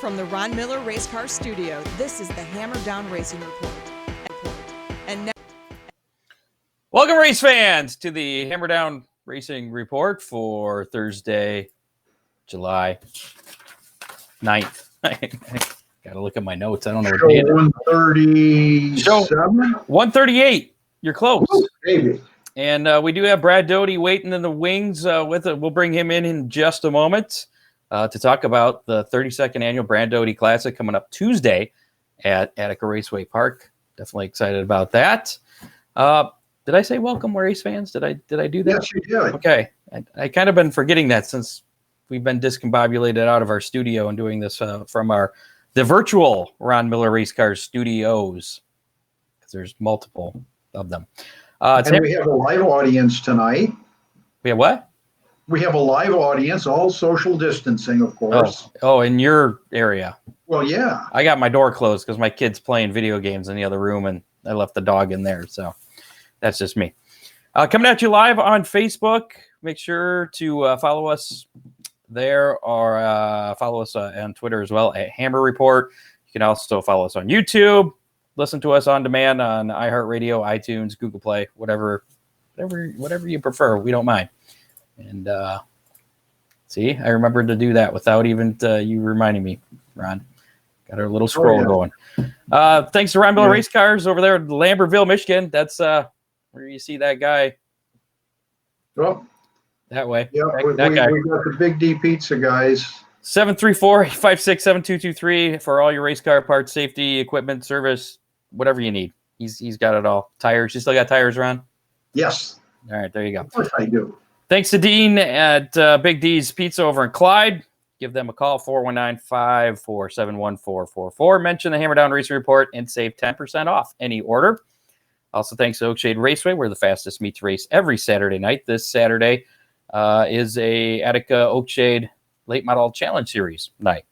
From the Ron Miller Race Car Studio, this is the Hammer Down Racing Report. And now, welcome, race fans, to the Hammer Down Racing Report for Thursday, July 9th. Got to look at my notes. I don't know what day it is. 137? 138. You're close. Ooh, baby. And we do have Brad Doty waiting in the wings with it. We'll bring him in just a moment to talk about the 32nd Annual Brad Doty Classic coming up Tuesday at Attica Raceway Park. Definitely excited about that. Did I say welcome, race fans? Did I do that? Yes, you did. Okay. I kind of been forgetting that since we've been discombobulated out of our studio and doing this from the virtual Ron Miller Race Car Studios, because there's multiple of them. And we have a live audience tonight. We have what? We have a live audience, all social distancing, of course. Oh, in your area. Well, yeah. I got my door closed because my kid's playing video games in the other room, and I left the dog in there. So that's just me. Coming at you live on Facebook. Make sure to follow us there, or follow us on Twitter as well at Hammer Report. You can also follow us on YouTube. Listen to us on demand on iHeartRadio, iTunes, Google Play, whatever you prefer. We don't mind. And see, I remembered to do that without even you reminding me, Ron. Got our little scroll going. Thanks to Ron Miller Race Cars over there in Lambertville, Michigan. That's where you see that guy. Oh, that way. Yeah, that guy. We got the Big D Pizza guys. 734-856-7223 for all your race car parts, safety, equipment, service, whatever you need. He's got it all. Tires. You still got tires, Ron? Yes. All right, there you go. Of course I do. Thanks to Dean at Big D's Pizza over in Clyde. Give them a call, 419-547-1444. Mention the Hammer Down Racing Report and save 10% off any order. Also, thanks to Oakshade Raceway, where the fastest meets race every Saturday night. This Saturday is a Attica Oakshade Late Model Challenge Series night,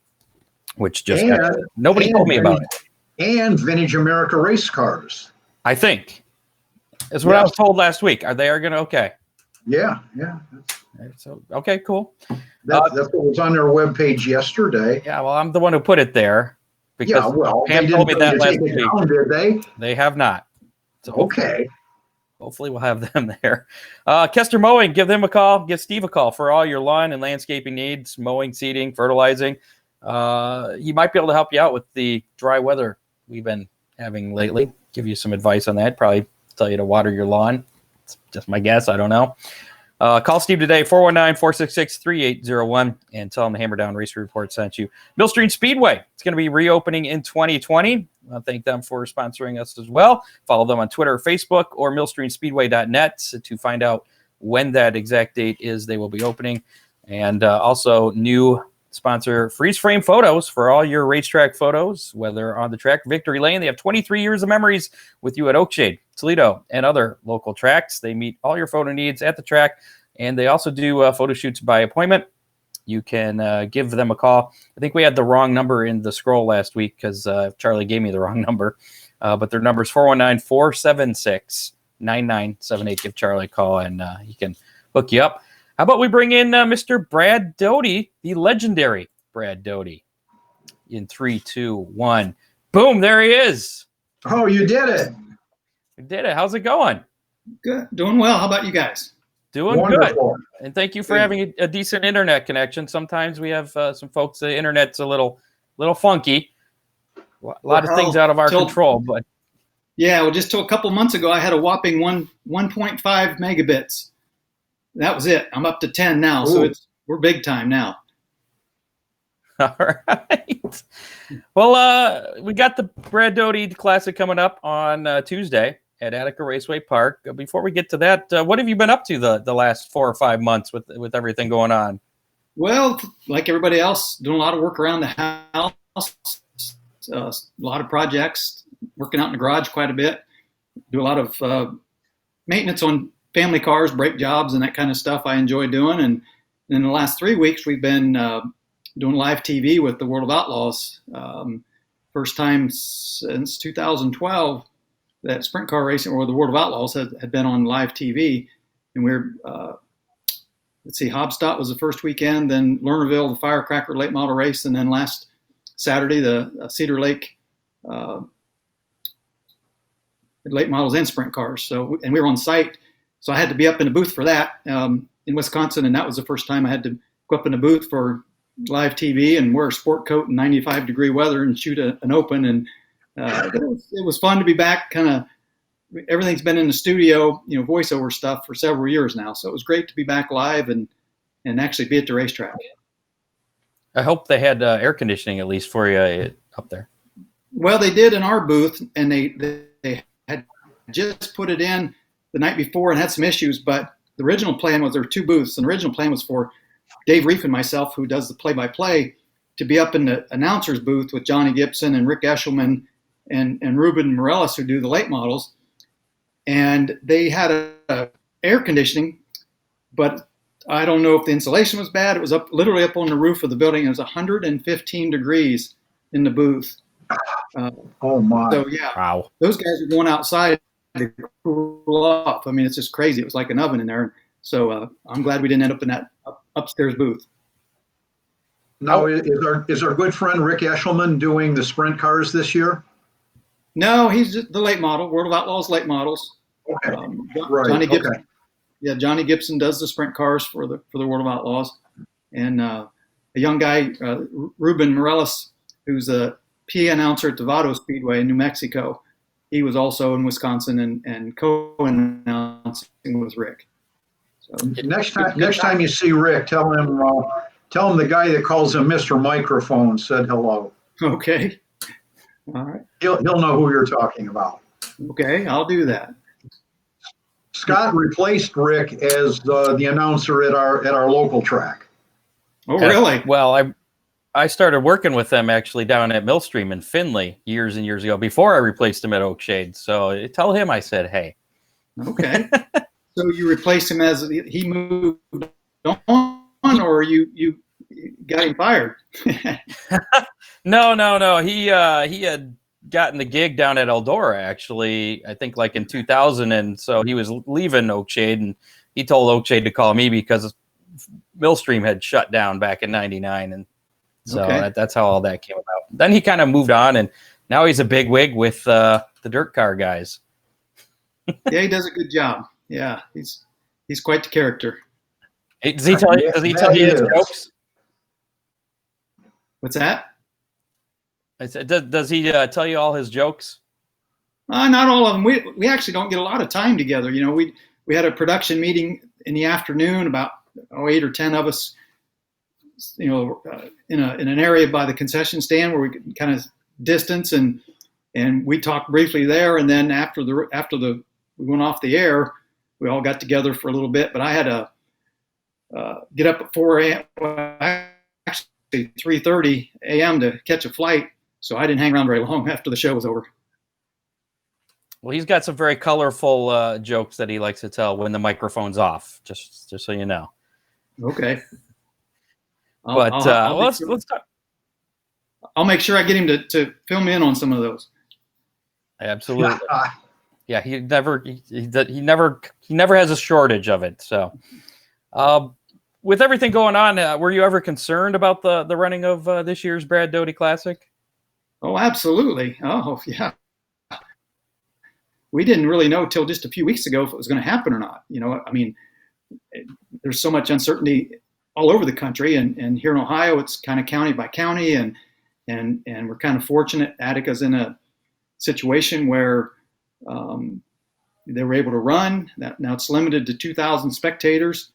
which just nobody told me about it. And Vintage America Race Cars. I think. That's what I was told last week. Are they going to okay? Yeah. So okay, cool. That's what was on their webpage yesterday. Yeah, well, I'm the one who put it there. Because Pam told me that last week. Did they? They have not. So okay. Hopefully we'll have them there. Kester Mowing, give them a call. Give Steve a call for all your lawn and landscaping needs, mowing, seeding, fertilizing. He might be able to help you out with the dry weather we've been having lately. Give you some advice on that. Probably tell you to water your lawn. It's just my guess. I don't know. Call Steve today, 419-466-3801, and tell him the Hammer Down Race Report sent you. Millstream Speedway, it's going to be reopening in 2020. I thank them for sponsoring us as well. Follow them on Twitter or Facebook or millstreamspeedway.net to find out when that exact date is they will be opening. And also new sponsor, Freeze Frame Photos, for all your racetrack photos, whether on the track, Victory Lane. They have 23 years of memories with you at Oakshade, Toledo, and other local tracks. They meet all your photo needs at the track, and they also do photo shoots by appointment. You can give them a call. I think we had the wrong number in the scroll last week because Charlie gave me the wrong number. But their number is 419-476-9978. Give Charlie a call, and he can hook you up. How about we bring in Mr. Brad Doty, the legendary Brad Doty, in 3, 2, 1. Boom, there he is. Oh, you did it. We did it. How's it going? Good. Doing well. How about you guys? Doing Wonderful. Good. And thank you for having a decent internet connection. Sometimes we have some folks, the internet's a little funky. A lot of things out of our control. But yeah, well, just till a couple months ago, I had a whopping 1.5 megabits. That was it. I'm up to 10 now, so we're big time now. All right. Well, we got the Brad Doty Classic coming up on Tuesday at Attica Raceway Park. Before we get to that, what have you been up to the last 4 or 5 months with everything going on? Well, like everybody else, doing a lot of work around the house, a lot of projects, working out in the garage quite a bit, do a lot of maintenance on family cars, brake jobs, and that kind of stuff I enjoy doing. And in the last 3 weeks, we've been doing live TV with the World of Outlaws. First time since 2012 that sprint car racing or the World of Outlaws had been on live TV. And we're, Hobstadt was the first weekend, then Lernerville, the Firecracker late model race, and then last Saturday, the Cedar Lake late models and sprint cars. So, and we were on site, so I had to be up in the booth for that in Wisconsin, and that was the first time I had to go up in the booth for live TV and wear a sport coat in 95-degree weather and shoot an open. And it was fun to be back. Kind of everything's been in the studio, voiceover stuff for several years now. So it was great to be back live and actually be at the racetrack. I hope they had air conditioning at least for you up there. Well, they did in our booth, and they had just put it in the night before and had some issues. But the original plan was there were two booths, and the original plan was for Dave Reef and myself, who does the play-by-play, to be up in the announcer's booth with Johnny Gibson and Rick Eshelman and Ruben Morellis, who do the late models. And they had a air conditioning, but I don't know if the insulation was bad. It was literally up on the roof of the building. It was 115 degrees in the booth. Oh my! So yeah, wow. Those guys are going outside to cool off. I mean, it's just crazy. It was like an oven in there. So I'm glad we didn't end up in that upstairs booth. Now, is our good friend Rick Eshelman doing the sprint cars this year? No, he's just the late model, World of Outlaws late models. Okay, right. Johnny Gibson. Okay. Yeah, Johnny Gibson does the sprint cars for the World of Outlaws, and a young guy, Ruben Morellis, who's a PA announcer at the Vado Speedway in New Mexico. He was also in Wisconsin and co-announcing with Rick. So Next time you see Rick, tell him the guy that calls him Mr. Microphone said hello. Okay. All right. He'll know who you're talking about. Okay, I'll do that. Scott replaced Rick as the announcer at our local track. Oh, really? Well, I started working with them actually down at Millstream in Findlay years and years ago before I replaced him at Oakshade. So tell him I said hey. Okay. So you replaced him as he moved on, or you got him fired? No. He had gotten the gig down at Eldora actually, I think like in 2000, and so he was leaving Oakshade, and he told Oakshade to call me because Millstream had shut down back in '99, and so that's how all that came about. Then he kind of moved on, and now he's a big wig with the dirt car guys. Yeah, he does a good job. Yeah, he's quite the character. Hey, does he tell you his jokes? What's that? I said, does he tell you all his jokes? Not all of them. We actually don't get a lot of time together. We had a production meeting in the afternoon, about 8 or 10 of us, in an area by the concession stand where we could kind of distance, and we talked briefly there. And then after we went off the air, we all got together for a little bit. But I had to get up at 4 a.m. Actually 3:30 a.m. to catch a flight. So I didn't hang around very long after the show was over. Well, he's got some very colorful jokes that he likes to tell when the microphone's off, just so you know. Okay. Let's talk. I'll make sure I get him to fill me in on some of those. Absolutely. Yeah, he never has a shortage of it. So, with everything going on, were you ever concerned about the running of this year's Brad Doty Classic? Oh, absolutely. Oh, yeah. We didn't really know till just a few weeks ago if it was going to happen or not. I mean, there's so much uncertainty all over the country, and here in Ohio, it's kind of county by county, and we're kind of fortunate. Attica's in a situation where they were able to run. Now it's limited to 2,000 spectators,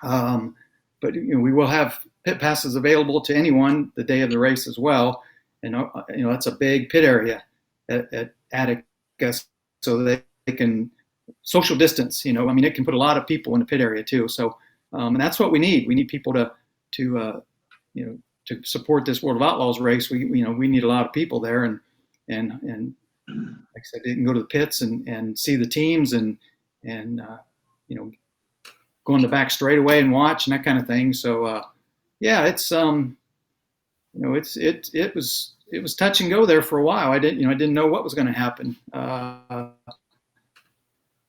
but we will have pit passes available to anyone the day of the race as well. And that's a big pit area at Attica, so they can social distance. I mean, it can put a lot of people in the pit area too. So, and that's what we need. We need people to support this World of Outlaws race. We need a lot of people there, and like I said, they can go to the pits and see the teams and go in the back straightaway and watch and that kind of thing. So, yeah, it's it was touch and go there for a while. I didn't know what was going to happen.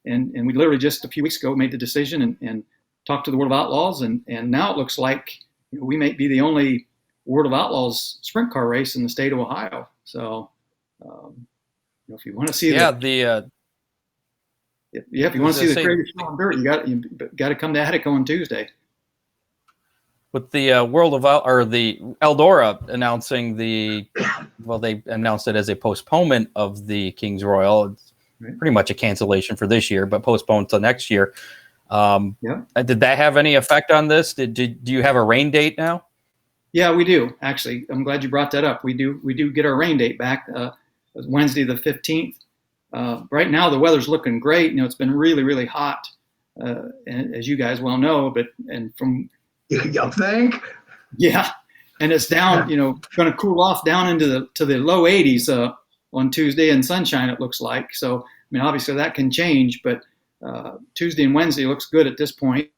And we literally just a few weeks ago made the decision and talked to the World of Outlaws, and now it looks like we may be the only World of Outlaws sprint car race in the state of Ohio. So, if you want to see if you want to see the crazy show on dirt, you got to come to Attica on Tuesday. With the World of the Eldora announcing they announced it as a postponement of the King's Royal. It's pretty much a cancellation for this year, but postponed to next year. Did that have any effect on this? Do you have a rain date now? Yeah, we do, actually. I'm glad you brought that up. We do get our rain date back. Wednesday the 15th. Right now the weather's looking great. It's been really, really hot, and as you guys well know. You think? Yeah, and it's down. Going to cool off down into the low 80s on Tuesday, and sunshine it looks like. So obviously that can change, but Tuesday and Wednesday looks good at this point.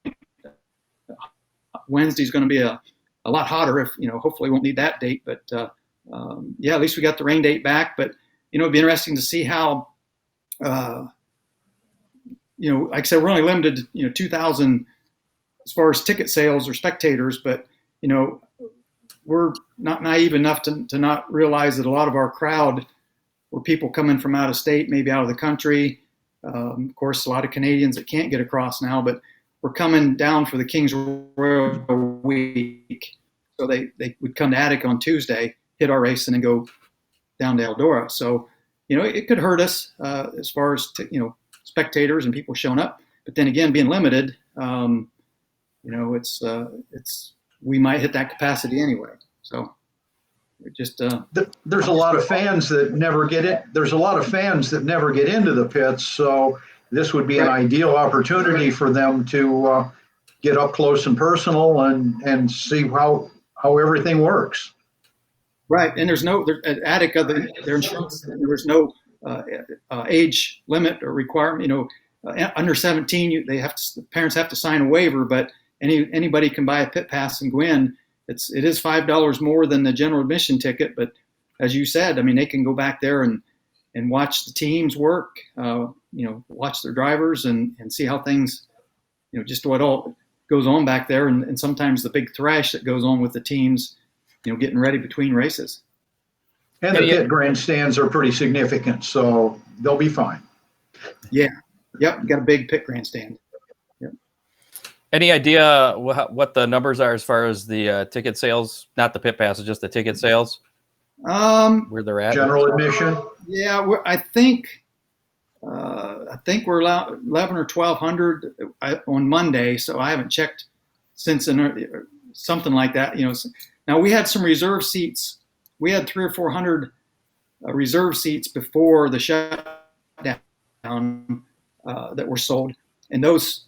Wednesday's going to be a lot hotter. If hopefully won't need that date, but at least we got the rain date back. But it'd be interesting to see how. Like I said, we're only limited to 2,000 as far as ticket sales or spectators, but we're not naive enough to not realize that a lot of our crowd were people coming from out of state, maybe out of the country. Of course, a lot of Canadians that can't get across now, but we're coming down for the King's Royal week. So they would come to Attica on Tuesday, hit our race, and then go down to Eldora. So, it could hurt us as far as, spectators and people showing up. But then again, being limited, we might hit that capacity anyway. So it just there's a lot of fans that never get it. There's a lot of fans that never get into the pits. So this would be an ideal opportunity for them to get up close and personal and see how everything works. Right, and at Attica, their insurance, there's no age limit or requirement. Under 17, the parents have to sign a waiver, but anybody can buy a pit pass and go in. It is $5 more than the general admission ticket, but as you said, they can go back there and watch the teams work. Watch their drivers and see how things, just what all goes on back there, and sometimes the big thrash that goes on with the teams. Getting ready between races. And the pit grandstands are pretty significant, so they'll be fine. Yeah. Yep. Got a big pit grandstand. Yep. Any idea what the numbers are as far as the ticket sales? Not the pit passes, just the ticket sales. Where they're at? General admission. Yeah, I think we're 11 or 1,200 on Monday, so I haven't checked since something like that. Now we had some reserve seats. We had 300 or 400 reserve seats before the shutdown that were sold, and those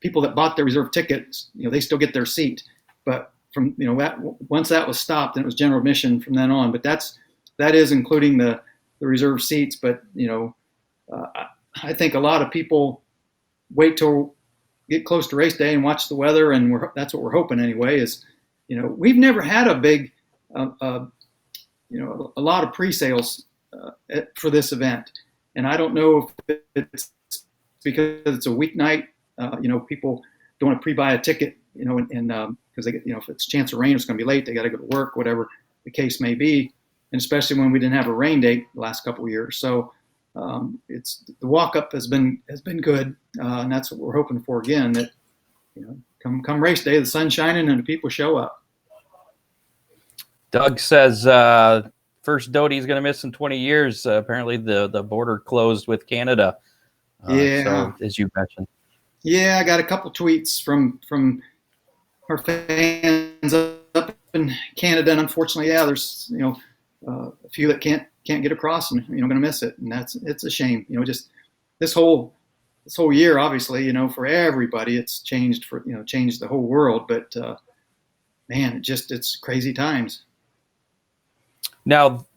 people that bought their reserve tickets, they still get their seat. But from once that was stopped, then it was general admission from then on. But that is including the reserve seats. But I think a lot of people wait till get close to race day and watch the weather, and that's what we're hoping anyway. Is we've never had a big, a lot of pre-sales for this event, and I don't know if it's because it's a weeknight. People don't want to pre-buy a ticket, and because they get, if it's a chance of rain, it's going to be late. They got to go to work, whatever the case may be, and especially when we didn't have a rain date the last couple of years. So it's the walk-up has been good, and that's what we're hoping for again. That come race day, the sun's shining and the people show up. Doug says first Doty is going to miss in 20 years. Apparently the border closed with Canada. So, as you mentioned. Yeah, I got a couple tweets from our fans up in Canada, and unfortunately, there's a few that can't get across and going to miss it, and it's a shame. Just this whole year, obviously, for everybody, it's changed changed the whole world. But man, it's crazy times. Now,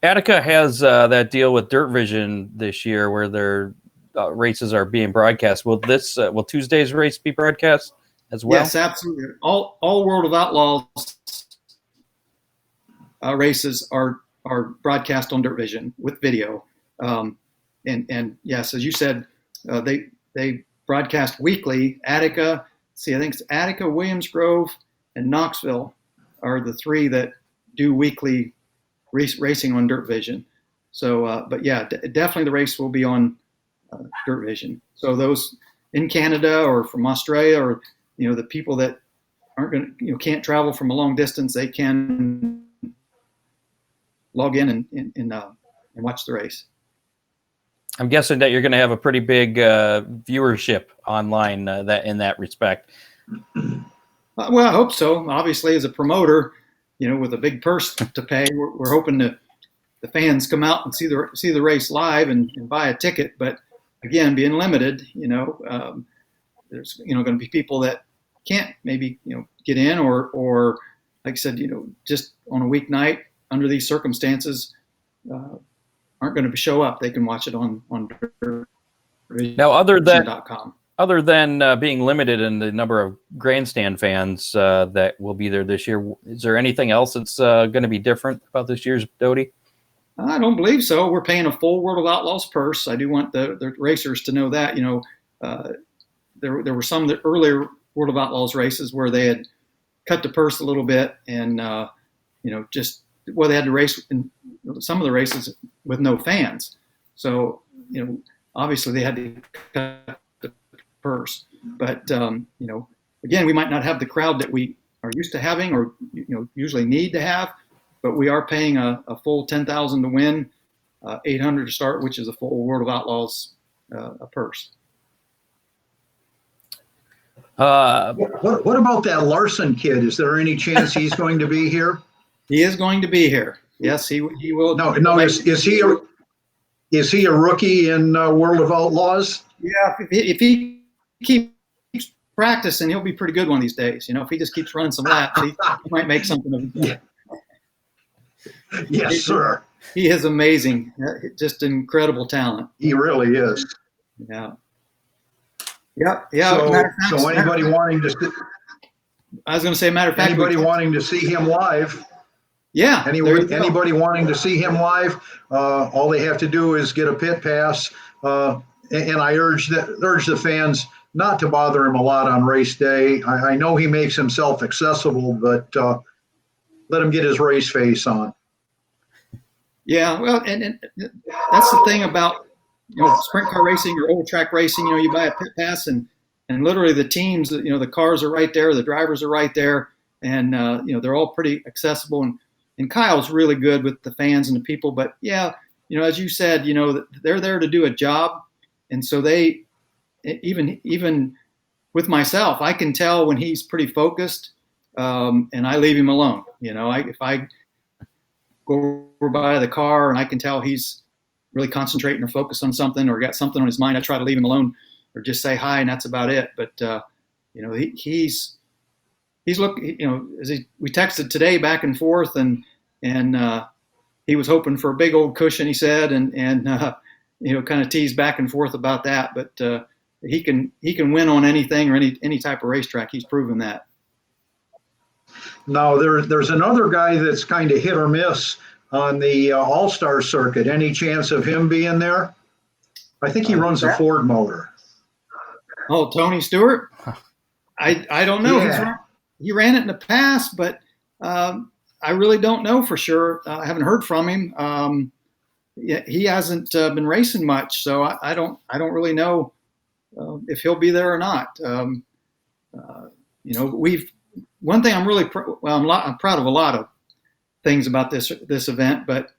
Attica has that deal with Dirt Vision this year, where their races are being broadcast. Will Tuesday's race be broadcast as well? Yes, absolutely. All World of Outlaws races are broadcast on Dirt Vision with video. And yes, as you said, they broadcast weekly. Attica, I think it's Attica, Williams Grove, and Knoxville are the three that do weekly racing on Dirt Vision. So, but yeah, definitely the race will be on Dirt Vision. So those in Canada or from Australia, or the people that aren't going to can't travel from a long distance, they can log in and watch the race. I'm guessing that you're going to have a pretty big viewership online that in that respect. Well, I hope so. Obviously, as a promoter, with a big purse to pay, we're hoping the fans come out and see the race live and buy a ticket. But again, being limited, there's going to be people that can't maybe get in, or like I said, just on a weeknight under these circumstances, aren't going to show up. They can watch it on now. .com. Other than being limited in the number of grandstand fans that will be there this year, is there anything else that's going to be different about this year's Doty? I don't believe so. We're paying a full World of Outlaws purse. I do want the racers to know that. There were some of the earlier World of Outlaws races where they had cut the purse a little bit, and they had to race in some of the races with no fans. So obviously they had to cut the purse. But again, we might not have the crowd that we are used to having, or usually need to have. But we are paying a full $10,000 to win, $800 to start, which is a full World of Outlaws a purse. What about that Larson kid? Is there any chance he's going to be here? He is going to be here. Yes, he will. No. Is he a rookie in World of Outlaws? Yeah, if he keeps practicing, he'll be pretty good one of these days. If he just keeps running some laps, he might make something of it. Yes, sir. He is amazing. Just incredible talent. He really is. Yeah. Yeah. So anybody wanting to? I was going to say, matter of fact, anybody wanting to see him live? Yeah. Anybody wanting to see him live? All they have to do is get a pit pass, and I urge the fans not to bother him a lot on race day. I know he makes himself accessible, but let him get his race face on. Yeah, well, and that's the thing about sprint car racing or old track racing. You buy a pit pass, and literally the teams, the cars are right there, the drivers are right there, and they're all pretty accessible. And Kyle's really good with the fans and the people. But yeah, as you said, they're there to do a job, and so they even with myself, I can tell when he's pretty focused, and I leave him alone. If I go over by the car and I can tell he's really concentrating or focused on something or got something on his mind, I try to leave him alone or just say hi, and that's about it. But he's looking. We texted today back and forth, and he was hoping for a big old cushion, he said, and kind of teased back and forth about that. But he can win on anything or any type of racetrack. He's proven that. Now, there's another guy that's kind of hit or miss on the All-Star circuit. Any chance of him being there? I think he runs a Ford motor. Oh, Tony Stewart? I don't know. Yeah. He ran it in the past, but I really don't know for sure. I haven't heard from him. He hasn't been racing much, so I don't really know if he'll be there or not. One thing I'm really I'm proud of a lot of things about this event, but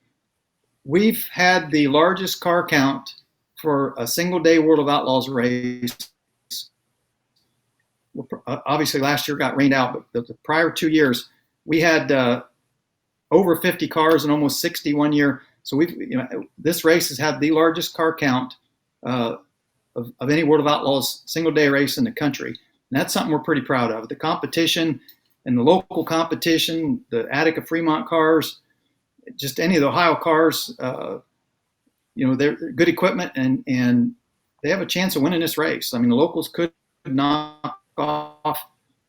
we've had the largest car count for a single day World of Outlaws race. Obviously, last year got rained out, but the prior 2 years we had over 50 cars and almost 60 1 year. So this race has had the largest car count of any World of Outlaws single day race in the country. And that's something we're pretty proud of. The competition and the local competition, the Attica Fremont cars, just any of the Ohio cars, they're good equipment and they have a chance of winning this race. I mean, the locals could knock off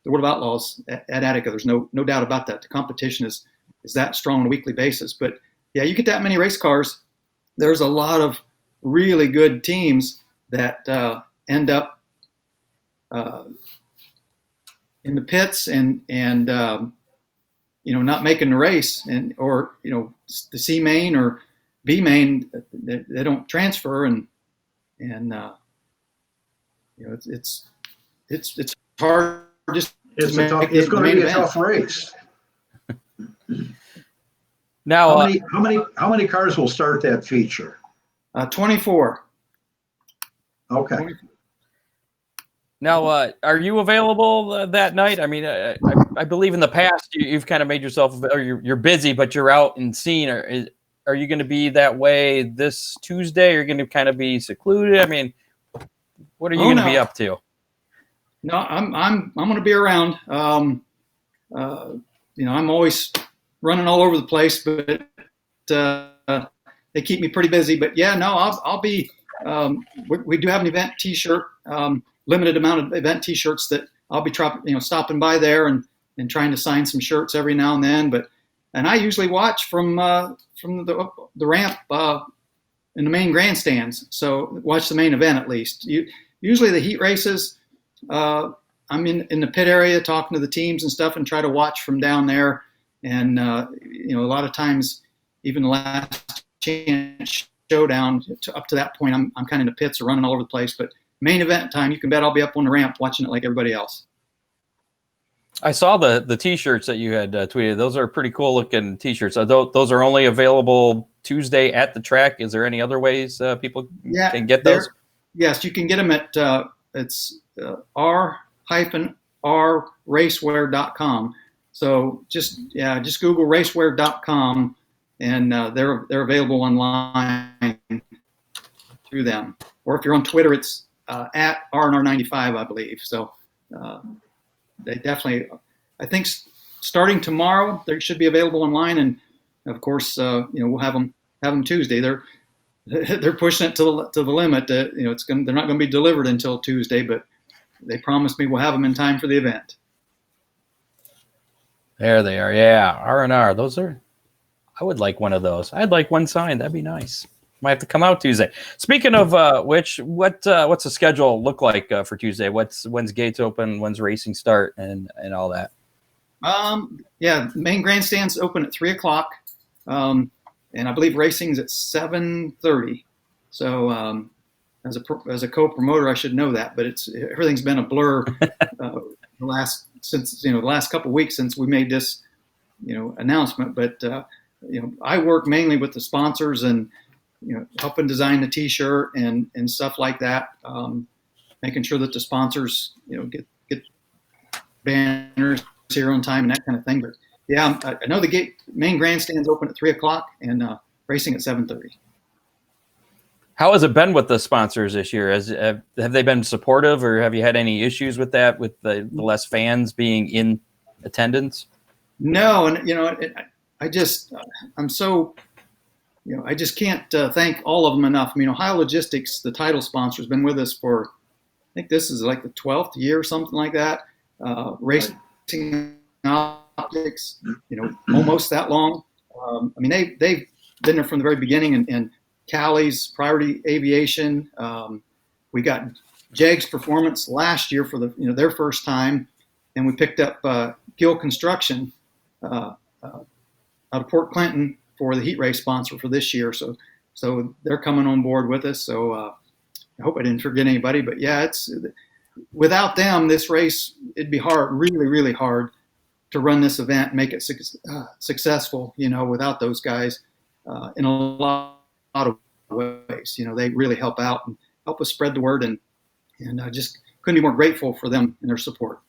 the World of Outlaws at Attica. There's no doubt about that. The competition is that strong on a weekly basis. But yeah, you get that many race cars, there's a lot of really good teams that end up in the pits and not making the race, or the C main or B main, they don't transfer, and it's hard just It's to a tough. make It's the going to main be a event. tough race. Now, How many cars will start that feature? 24. Okay. now, are you available that night? I mean, I believe in the past you've kind of made yourself, or you're busy, but you're out and seen. Are you going to be that way this Tuesday? Or are you going to kind of be secluded? I mean, what are you going to be up to? No, I'm going to be around. I'm always running all over the place, but they keep me pretty busy. But yeah, no, I'll be. We do have an event T-shirt, limited amount of event T-shirts that I'll be stopping by there and trying to sign some shirts every now and then. And I usually watch from the ramp in the main grandstands, so watch the main event at least. Usually the heat races, I'm in the pit area talking to the teams and stuff, and try to watch from down there. And a lot of times, even the last chance showdown up to that point, I'm kind of in the pits or running all over the place. But main event time, you can bet I'll be up on the ramp watching it like everybody else. I saw the T-shirts that you had tweeted. Those are pretty cool looking T-shirts. Those are only available Tuesday at the track. Is there any other ways people can get those? Yes, you can get them at it's r-rracewear.com. So just Google racewear.com, and they're available online through them. Or if you're on Twitter, it's at RNR95, I believe. So they definitely, I think, starting tomorrow, they should be available online, and of course, we'll have them Tuesday. They're pushing it to the limit. They're not going to be delivered until Tuesday, but they promised me we'll have them in time for the event. There they are. Yeah, R&R. Those are. I would like one of those. I'd like one signed. That'd be nice. Might have to come out Tuesday. Speaking of which, what's the schedule look like for Tuesday? When's gates open? When's racing start and all that? Main grandstands open at 3:00, and I believe racing's at 7:30. So as a co-promoter, I should know that, but everything's been a blur the last couple of weeks since we made this announcement. But I work mainly with the sponsors and helping design the T-shirt and stuff like that, making sure that the sponsors get banners here on time and that kind of thing. But yeah, I know the main grandstand's open at 3:00 and racing at 7:30. How has it been with the sponsors this year? Have they been supportive, or have you had any issues with that, with the less fans being in attendance? No, and I just can't thank all of them enough. I mean, Ohio Logistics, the title sponsor, has been with us for, I think this is like the 12th year or something like that. Racing Optics, almost that long. They've been there from the very beginning, and Callie's Priority Aviation. We got JEG's Performance last year for their first time, and we picked up Gill Construction out of Port Clinton for the heat race sponsor for this year. So they're coming on board with us. So I hope I didn't forget anybody, but yeah, without them, this race, it'd be hard, really, really hard to run this event and make it successful, without those guys in a lot of ways. They really help out and help us spread the word, and I just couldn't be more grateful for them and their support.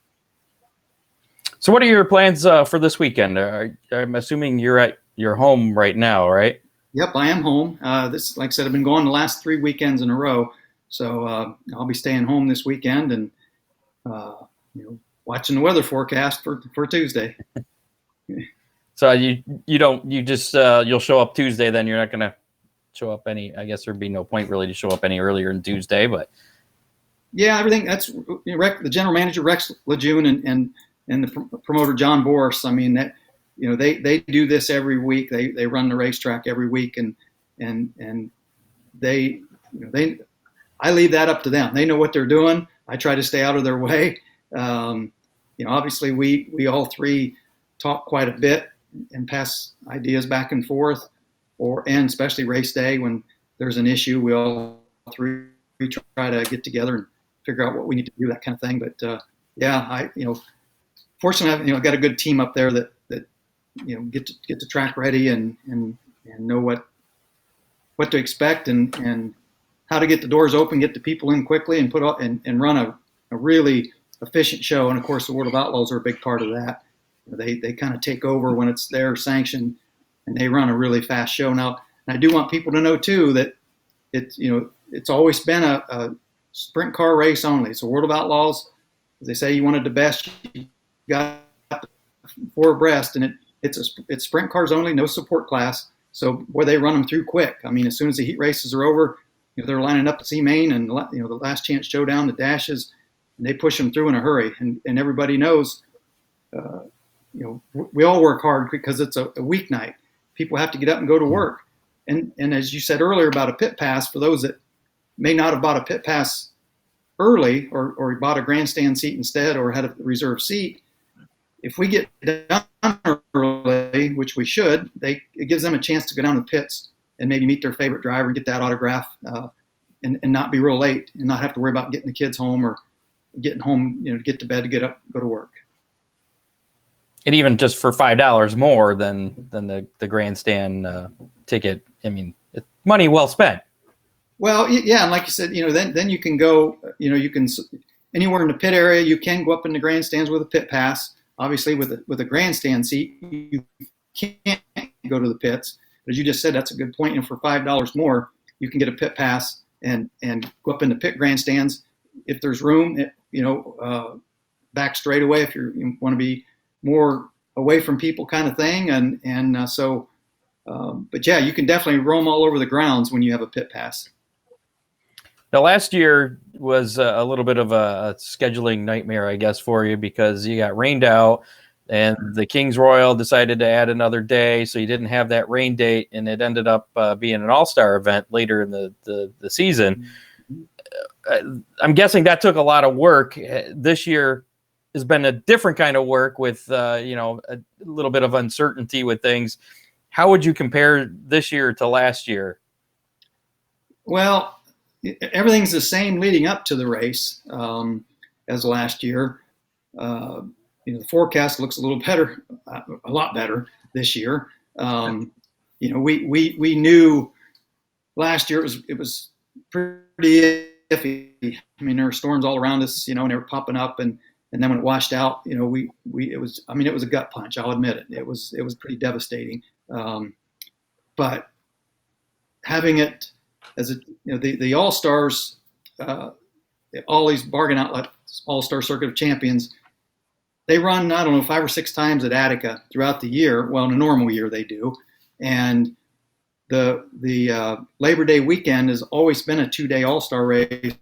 So what are your plans for this weekend? I'm assuming you're at your home right now, right? Yep, I am home. Like I said, I've been going the last 3 weekends in a row. So I'll be staying home this weekend and watching the weather forecast for Tuesday. So you'll show up Tuesday, then you're not going to show up I guess there'd be no point really to show up any earlier than Tuesday, but. Yeah, everything. That's the general manager, Rex Lejeune, and the promoter, John Boris. I mean, that, they do this every week. They run the racetrack every week, and I leave that up to them. They know what they're doing. I try to stay out of their way. Obviously we all three talk quite a bit and pass ideas back and forth, and especially race day when there's an issue, we all three try to get together and figure out what we need to do, that kind of thing. But fortunately, I've got a good team up there that get the track ready and know what to expect and how to get the doors open, get the people in quickly, and and run a really efficient show. And of course, the World of Outlaws are a big part of that. They kind of take over when it's their sanction, and they run a really fast show. Now, and I do want people to know too that it's always been a sprint car race only. So World of Outlaws, as they say, you wanted the best, you got 4 abreast, and it's sprint cars only, no support class. So boy, they run them through quick. I mean, as soon as the heat races are over, they're lining up to see main and the last chance showdown, the dashes, and they push them through in a hurry. And everybody knows, we all work hard because it's a weeknight. People have to get up and go to work. And as you said earlier about a pit pass, for those that may not have bought a pit pass early or bought a grandstand seat instead or had a reserved seat, if we get done early, which we should, it gives them a chance to go down to the pits and maybe meet their favorite driver and get that autograph and not be real late and not have to worry about getting the kids home or getting home, to get to bed, to get up, go to work. And even just for $5 more than the grandstand ticket, I mean, it's money well spent. Well, yeah, and like you said, then you can go, you can anywhere in the pit area. You can go up in the grandstands with a pit pass. Obviously, with a grandstand seat, you can't go to the pits. But as you just said, that's a good point. And for $5 more, you can get a pit pass and go up in the pit grandstands if there's room. Back straight away if you want to be more away from people, kind of thing. But yeah, you can definitely roam all over the grounds when you have a pit pass. Now, last year was a little bit of a scheduling nightmare, I guess, for you because you got rained out and the Kings Royal decided to add another day. So you didn't have that rain date, and it ended up being an all-star event later in the season. I'm guessing that took a lot of work. This year has been a different kind of work with, a little bit of uncertainty with things. How would you compare this year to last year? Well, everything's the same leading up to the race as last year. The forecast looks a little better, a lot better this year. We knew last year it was pretty iffy. I mean, there were storms all around us, and they were popping up, and then when it washed out, it was a gut punch. I'll admit it. It was pretty devastating. But having it as the All-Stars, all these bargain outlets, All-Star Circuit of Champions, they run, 5 or 6 times at Attica throughout the year. Well, in a normal year they do. And the Labor Day weekend has always been a 2-day All-Star race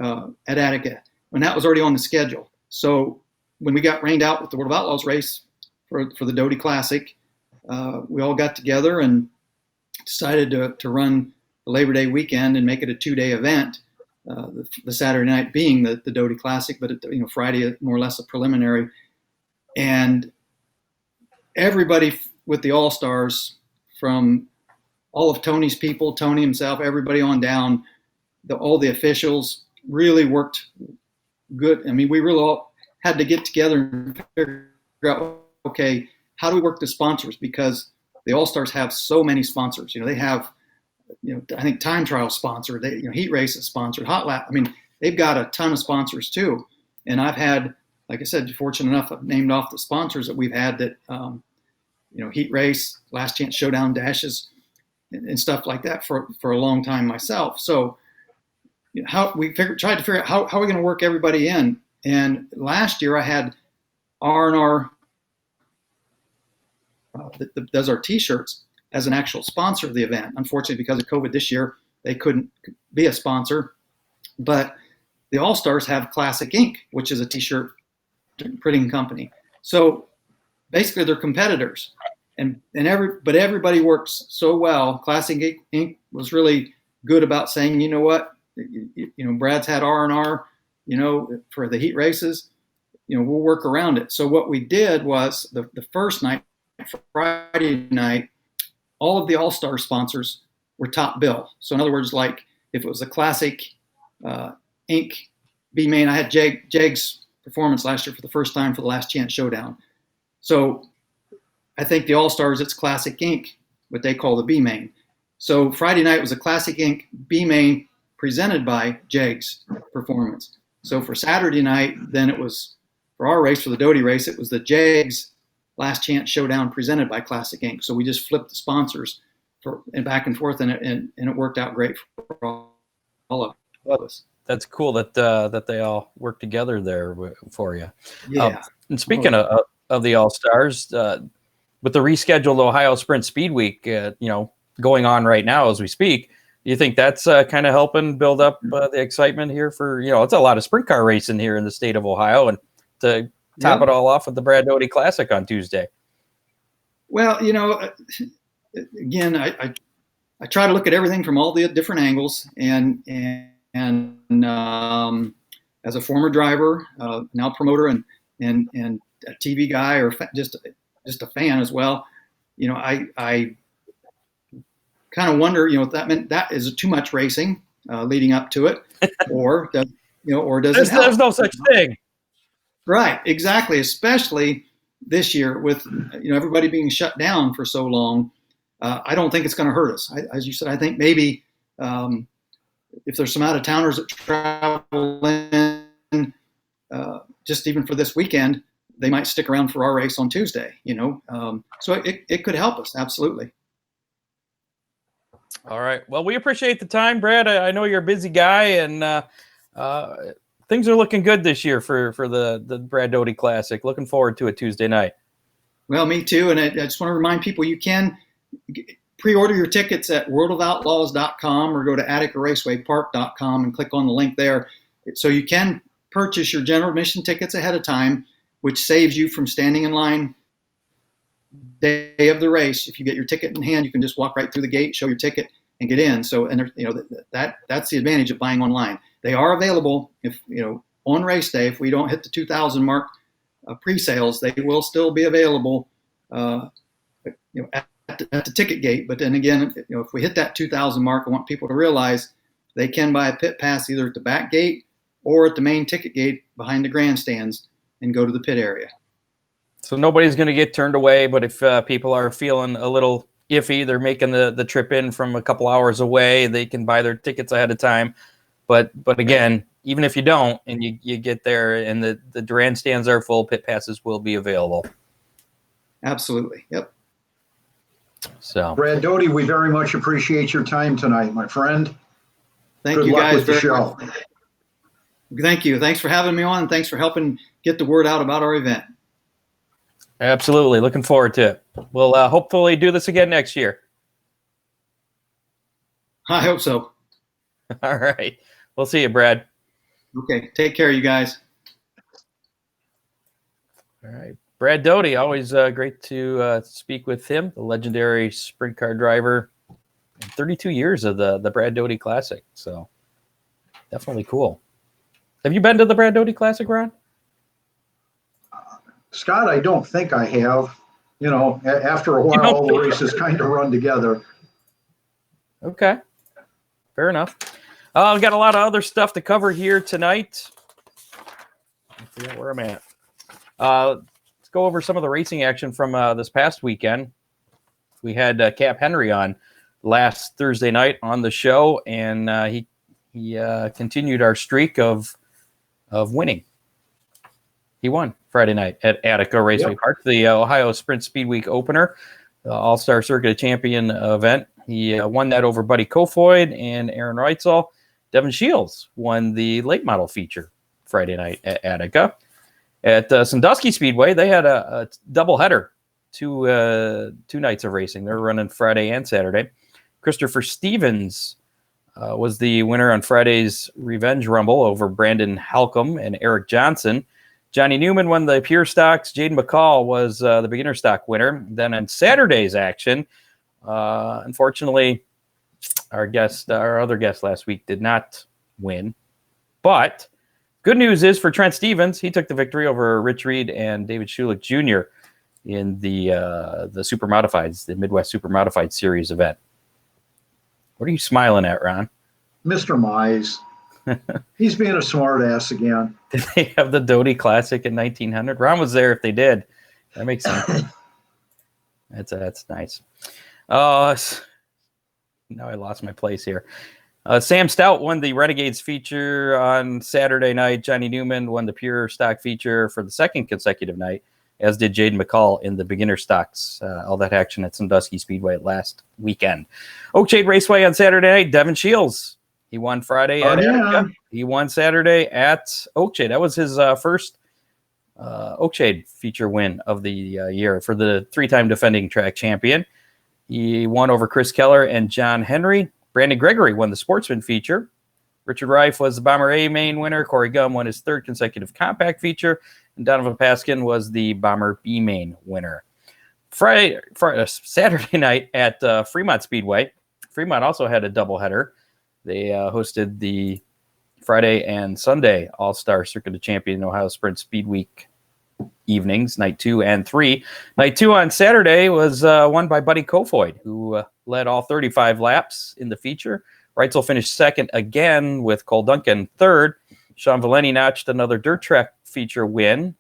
at Attica. And that was already on the schedule. So when we got rained out with the World of Outlaws race for the Doty Classic, we all got together and decided to run the Labor Day weekend and make it a 2-day event. The Saturday night being the Doty Classic, but Friday more or less a preliminary. And everybody with the All-Stars, from all of Tony's people, Tony himself, everybody on down, all the officials really worked good. I mean, we really all had to get together and figure out, okay, how do we work the sponsors? Because the All-Stars have so many sponsors. They have, I think Time Trial sponsored, Heat Races sponsored, Hot Lap. I mean, they've got a ton of sponsors too. And I've had, like I said, fortunate enough, I've named off the sponsors that we've had that, Heat Race, Last Chance Showdown, dashes, and stuff like that for a long time myself. So how we tried to figure out how are we going to work everybody in. And last year I had R&R that does our T-shirts as an actual sponsor of the event. Unfortunately, because of COVID this year, they couldn't be a sponsor. But the All-Stars have Classic Ink, which is a T-shirt printing company. So basically, they're competitors, but everybody works so well. Classic Ink was really good about saying, you know what, Brad's had R&R, for the heat races. we'll work around it. So what we did was the first night, Friday night, all of the All-Star sponsors were top bill. So in other words, like if it was a classic Inc. B main, I had Jag's performance last year for the first time for the Last Chance Showdown. So I think the All-Stars, it's Classic Inc., what they call the B main. So Friday night was a Classic Inc. B main presented by Jag's performance. So for Saturday night, then it was, for our race, for the Doty race, it was the Jag's Last Chance Showdown presented by Classic Inc. So we just flipped the sponsors and back and forth, and it worked out great for all of us. That's cool that they all work together there for you. Yeah. And speaking of the All-Stars, with the rescheduled Ohio Sprint Speed Week, going on right now as we speak, do you think that's kind of helping build up the excitement here for, it's a lot of sprint car racing here in the state of Ohio, and to top it all off with the Brad Doty Classic on Tuesday? Well, again, I try to look at everything from all the different angles, and as a former driver, now promoter, and a TV guy, or just a fan as well, I kind of wonder, if that meant that is too much racing leading up to it, or does it help? There's no such thing. Right, exactly. Especially this year with everybody being shut down for so long, I don't think it's going to hurt us. As you said, I think maybe if there's some out of towners that travel in, just even for this weekend, they might stick around for our race on Tuesday. So it could help us, absolutely. All right. Well, we appreciate the time, Brad. I know you're a busy guy, and things are looking good this year for the Brad Doty Classic. Looking forward to it Tuesday night. Well, me too. And I just want to remind people, you can pre-order your tickets at worldofoutlaws.com or go to atticaracewaypark.com and click on the link there. So you can purchase your general admission tickets ahead of time, which saves you from standing in line day of the race. If you get your ticket in hand, you can just walk right through the gate, show your ticket, and get in. So, and that's the advantage of buying online. They are available if on race day. If we don't hit the 2,000 mark pre-sales, they will still be available at the ticket gate. But then again, if we hit that 2,000 mark, I want people to realize they can buy a pit pass either at the back gate or at the main ticket gate behind the grandstands and go to the pit area. So nobody's going to get turned away, but if people are feeling a little iffy, they're making the trip in from a couple hours away, they can buy their tickets ahead of time. But again, even if you don't and you get there and the grandstands are full, pit passes will be available. Absolutely. Yep. So, Brad Doty, we very much appreciate your time tonight, my friend. Thank Good you luck guys with the very show. much. Thank you. Thanks for having me on. And thanks for helping get the word out about our event. absolutely. Looking forward to it. We'll hopefully do this again next year. I hope so. All right. We'll see you, Brad. Okay. Take care, you guys. All right. Brad Doty, always great to speak with him, the legendary sprint car driver. 32 years of the Brad Doty Classic. So definitely cool. Have you been to the Brad Doty Classic, Ron? Scott, I don't think I have. After a while, all the races kind of run together. Okay. Fair enough. I've got a lot of other stuff to cover here tonight. I forget where I'm at. Let's go over some of the racing action from this past weekend. We had Cap Henry on last Thursday night on the show, and he continued our streak of winning. He won Friday night at Attica Raceway Park, the Ohio Sprint Speed Week opener, the All-Star Circuit Champion event. He won that over Buddy Kofoid and Aaron Reitzel. Devin Shields won the late model feature Friday night at Attica. At Sandusky Speedway, they had a doubleheader, two nights of racing. They're running Friday and Saturday. Christopher Stevens was the winner on Friday's Revenge Rumble over Brandon Halcomb and Eric Johnson. Johnny Newman won the Pure Stocks. Jaden McCall was the beginner stock winner. Then on Saturday's action, unfortunately, our other guest last week did not win. But Good news is for Trent Stevens, he took the victory over Rich Reed and David Schulich Jr. in the Super Modifieds, the Midwest Super Modified Series event. What are you smiling at, Ron? Mr. Mize. He's being a smart ass again. Did they have the Doty Classic in 1900? Ron was there if they did. That makes sense. That's nice. Now I lost my place here. Sam Stout won the Renegades feature on Saturday night. Johnny Newman won the Pure Stock feature for the second consecutive night, as did Jaden McCall in the beginner stocks. All that action at Sandusky Speedway last weekend. Oakshade Raceway on Saturday night. Devin Shields. He won Friday at Attica. He won Saturday at Oakshade. That was his first Oakshade feature win of the year for the three-time defending track champion. He won over Chris Keller and John Henry. Brandon Gregory won the Sportsman feature. Richard Reif was the Bomber A main winner. Corey Gum won his third consecutive compact feature. And Donovan Paskin was the Bomber B main winner. Saturday night at Fremont Speedway. Fremont also had a doubleheader. They hosted the Friday and Sunday All-Star Circuit of Champions Ohio Sprint Speed Week evenings, night 2 and 3. Night 2 on Saturday was won by Buddy Kofoid, who led all 35 laps in the feature. Reitzel finished second again with Cole Duncan third. Sean Valenti notched another dirt track feature win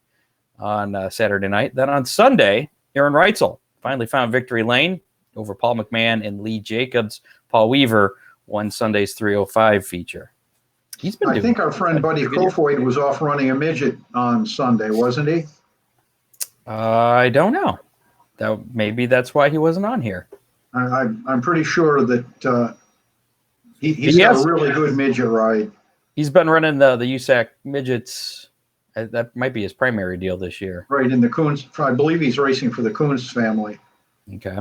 on Saturday night. Then on Sunday, Aaron Reitzel finally found victory lane over Paul McMahon and Lee Jacobs. Paul Weaver won Sunday's 305 feature. I think our friend Buddy Kofoid was off running a midget on Sunday, wasn't he? I don't know. Maybe that's why he wasn't on here. I'm pretty sure that he's got a really good midget ride. He's been running the USAC midgets. That might be his primary deal this year. Right, in the Coons. I believe he's racing for the Coons family. Okay.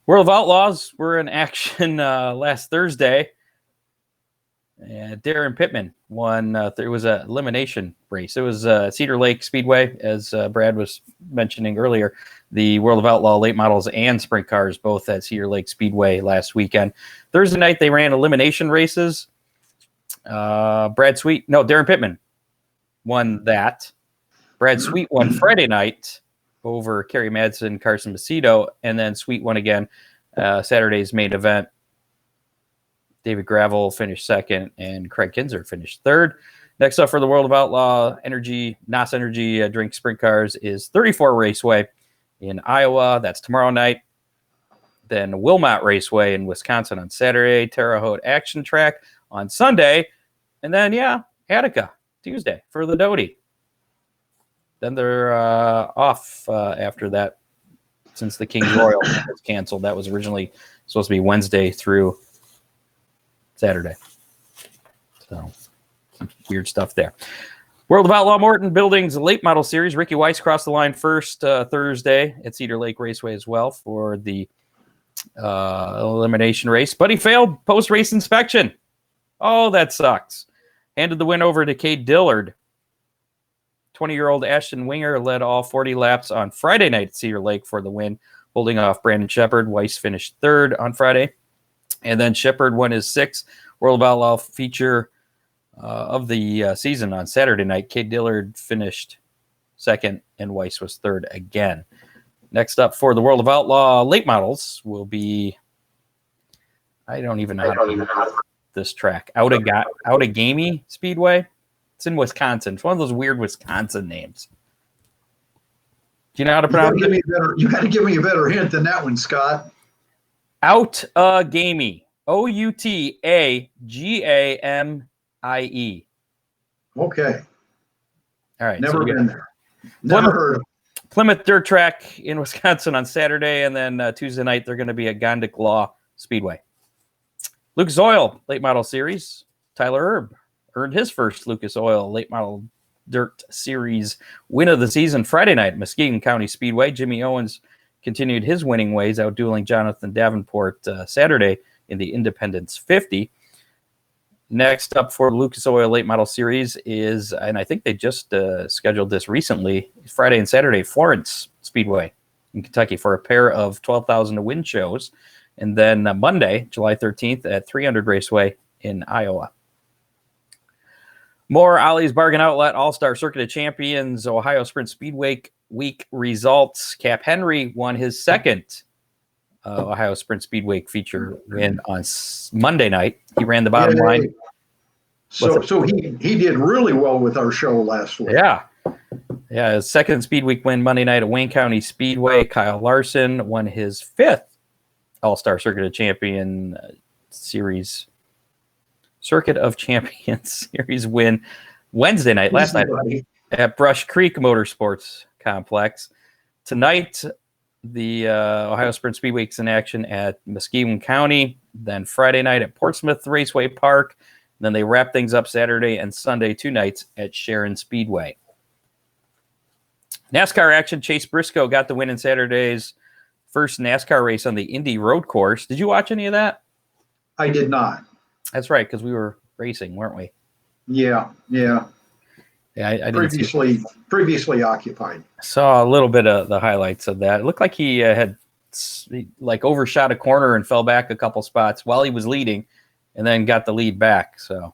World of Outlaws were in action last Thursday. Darren Pittman won. It was an elimination race. It was Cedar Lake Speedway, as Brad was mentioning earlier. The World of Outlaw late models and sprint cars, both at Cedar Lake Speedway last weekend. Thursday night, they ran elimination races. Darren Pittman won that. Brad Sweet won Friday night over Kerry Madsen, Carson Macedo, and then Sweet won again Saturday's main event. David Gravel finished second, and Craig Kinzer finished third. Next up for the World of Outlaw NOS Energy Drink Sprint Cars is 34 Raceway in Iowa. That's tomorrow night. Then Wilmot Raceway in Wisconsin on Saturday. Terre Haute Action Track on Sunday. And then, Attica Tuesday for the Doty. Then they're off after that since the King's Royal was canceled. That was originally supposed to be Wednesday through Saturday. So some weird stuff there. World of Outlaw Morton Buildings Late Model Series. Ricky Weiss crossed the line first Thursday at Cedar Lake Raceway as well for the elimination race. But he failed post-race inspection. Oh, that sucks. Handed the win over to Cade Dillard. 20-year-old Ashton Winger led all 40 laps on Friday night at Cedar Lake for the win, holding off Brandon Shepard. Weiss finished third on Friday. And then Shepard won his sixth World of Outlaw feature of the season on Saturday night. Cade Dillard finished second, and Weiss was third again. Next up for the World of Outlaw late models will be, I don't even know how to pronounce this track, Outagamie Speedway. It's in Wisconsin. It's one of those weird Wisconsin names. Do you know how to pronounce it? You got to give me a better hint than that one, Scott. Outagamie. Outagamie. Okay. All right. Never been there. Never heard of it. Plymouth Dirt Track in Wisconsin on Saturday, and then Tuesday night they're going to be at Gondik Law Speedway. Lucas Oil Late Model Series. Tyler Erb earned his first Lucas Oil Late Model Dirt Series win of the season Friday night at Muskegon County Speedway. Jimmy Owens continued his winning ways, outdueling Jonathan Davenport Saturday in the Independence 50. Next up for the Lucas Oil Late Model Series is, and I think they just scheduled this recently, Friday and Saturday, Florence Speedway, in Kentucky for a pair of 12,000 to win shows. And then Monday, July 13th at 300 Raceway in Iowa. More Ollie's Bargain Outlet All-Star Circuit of Champions Ohio Sprint Speedway Week results. Cap Henry won his second Ohio Sprint Speedway feature win on Monday night. He ran the bottom line. So he did really well with our show last week. Yeah. His second Speed Week win Monday night at Wayne County Speedway. Kyle Larson won his fifth All-Star Circuit of Champions Series win Wednesday night, last night at Brush Creek Motorsports Complex. Tonight, the Ohio Sprint Speed Week's in action at Muskegon County. Then Friday night at Portsmouth Raceway Park. Then they wrap things up Saturday and Sunday, 2 nights at Sharon Speedway. NASCAR action. Chase Briscoe got the win in Saturday's first NASCAR race on the Indy Road Course. Did you watch any of that? I did not. That's right, because we were racing, weren't we? Yeah. I previously occupied. Saw a little bit of the highlights of that. It looked like he had overshot a corner and fell back a couple spots while he was leading, and then got the lead back. So